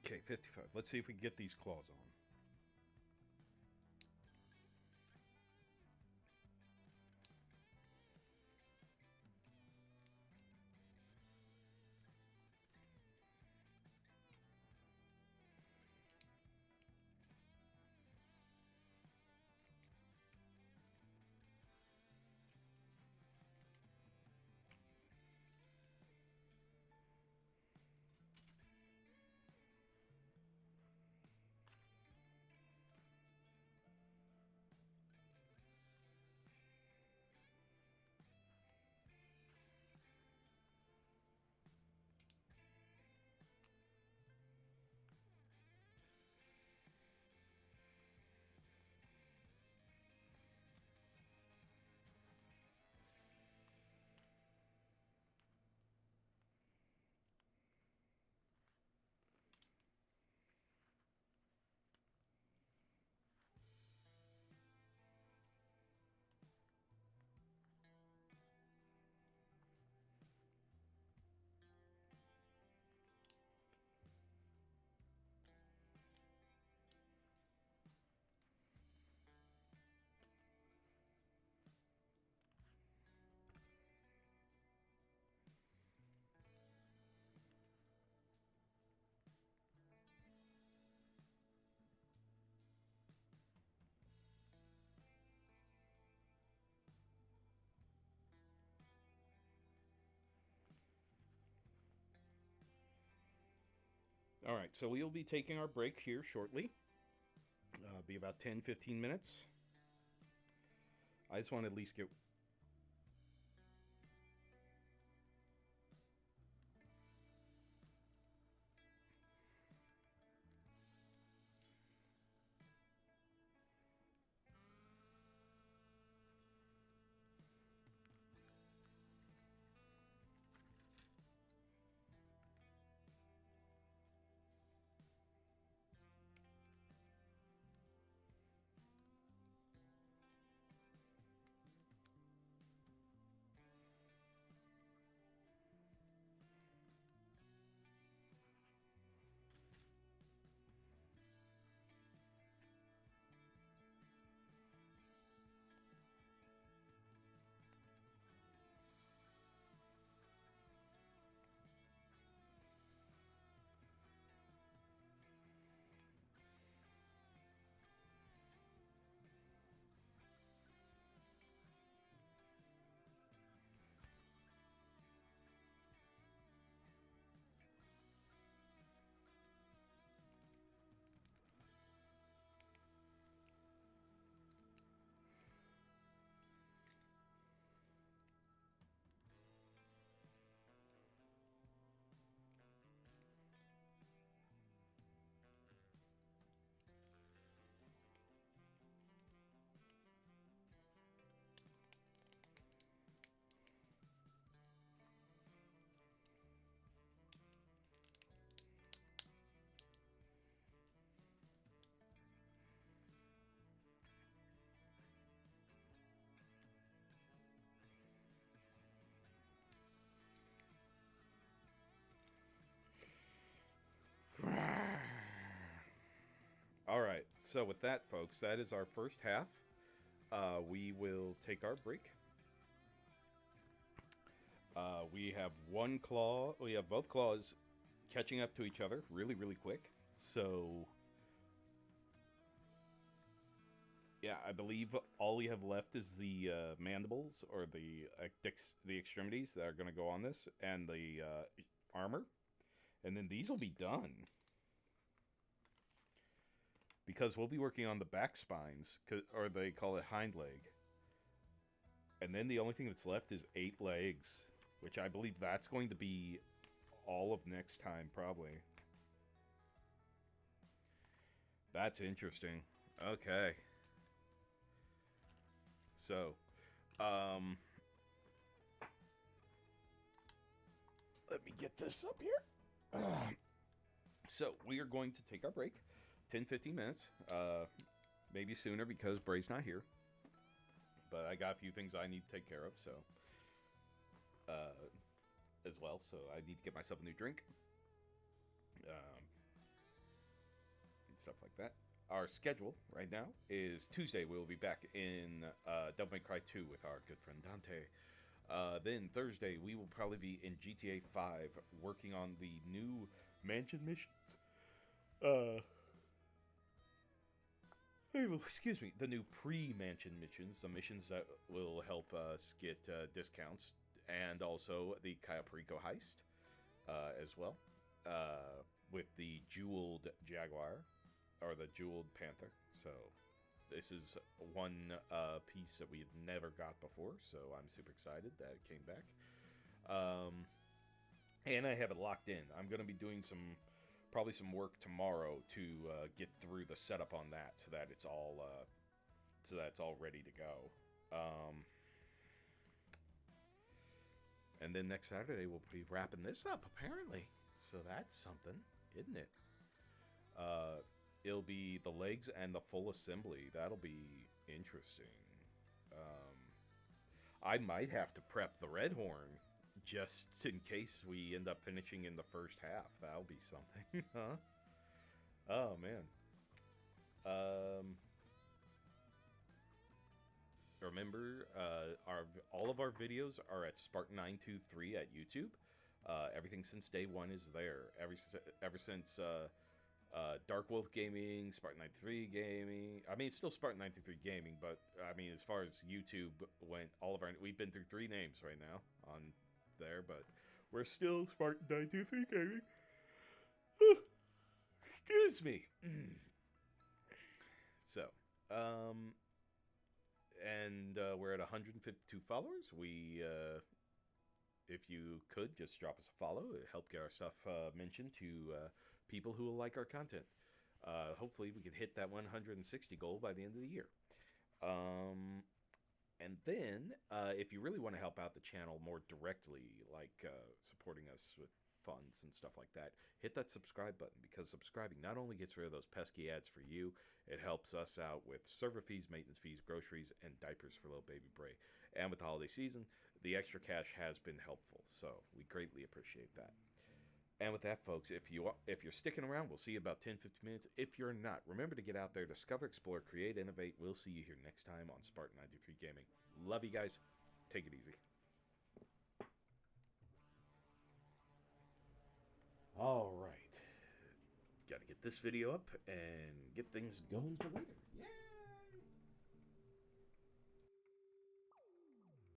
Okay, 55. Let's see if we can get these claws on. All right, so we'll be taking our break here shortly. Be about 10-15 minutes. I just want to at least get. All right. So with that, folks, that is our first half. We will take our break. We have one claw. We have both claws catching up to each other really, really quick. So, yeah, I believe all we have left is the mandibles or the extremities that are going to go on this, and the armor, and then these will be done. Because we'll be working on the back spines, or they call it hind leg. And then the only thing that's left is 8 legs, which I believe that's going to be all of next time, probably. That's interesting. Okay. So, let me get this up here. So, we are going to take our break. 10-15 minutes. Maybe sooner because Bray's not here. But I got a few things I need to take care of, so... as well, so I need to get myself a new drink. And stuff like that. Our schedule right now is Tuesday. We will be back in Devil May Cry 2 with our good friend Dante. Then Thursday, we will probably be in GTA 5 working on the new mansion missions. Excuse me, the new pre-mansion missions, the missions that will help us get discounts, and also the Caprico heist as well, with the jeweled Jaguar, or the jeweled Panther. So this is one piece that we have never got before, so I'm super excited that it came back. And I have it locked in. I'm going to be doing probably some work tomorrow to get through the setup on that, so that it's all ready to go. And then next Saturday we'll be wrapping this up, apparently. So that's something, isn't it? It'll be the legs and the full assembly. That'll be interesting. I might have to prep the Red Horn just in case we end up finishing in the first half. That'll be something, huh? Oh, man. Remember, all of our videos are at Spartan923 at YouTube. Everything since day one is there. Ever since Dark Wolf Gaming, Spartan93 Gaming. I mean, it's still Spartan93 Gaming, but I mean, as far as YouTube went, we've been through 3 names right now on there, but we're still Spartan923 Gaming. Excuse me. So, and we're at 152 followers. If you could, just drop us a follow. It help get our stuff mentioned to people who will like our content. Hopefully, we can hit that 160 goal by the end of the year. And then, if you really want to help out the channel more directly, like supporting us with funds and stuff like that, hit that subscribe button, because subscribing not only gets rid of those pesky ads for you, it helps us out with server fees, maintenance fees, groceries, and diapers for little baby Bray. And with the holiday season, the extra cash has been helpful, so we greatly appreciate that. And with that, folks, if you're sticking around, we'll see you about 10-15 minutes. If you're not, remember to get out there, discover, explore, create, innovate. We'll see you here next time on Spartan93 Gaming. Love you guys. Take it easy. All right. Got to get this video up and get things going for later. Yeah.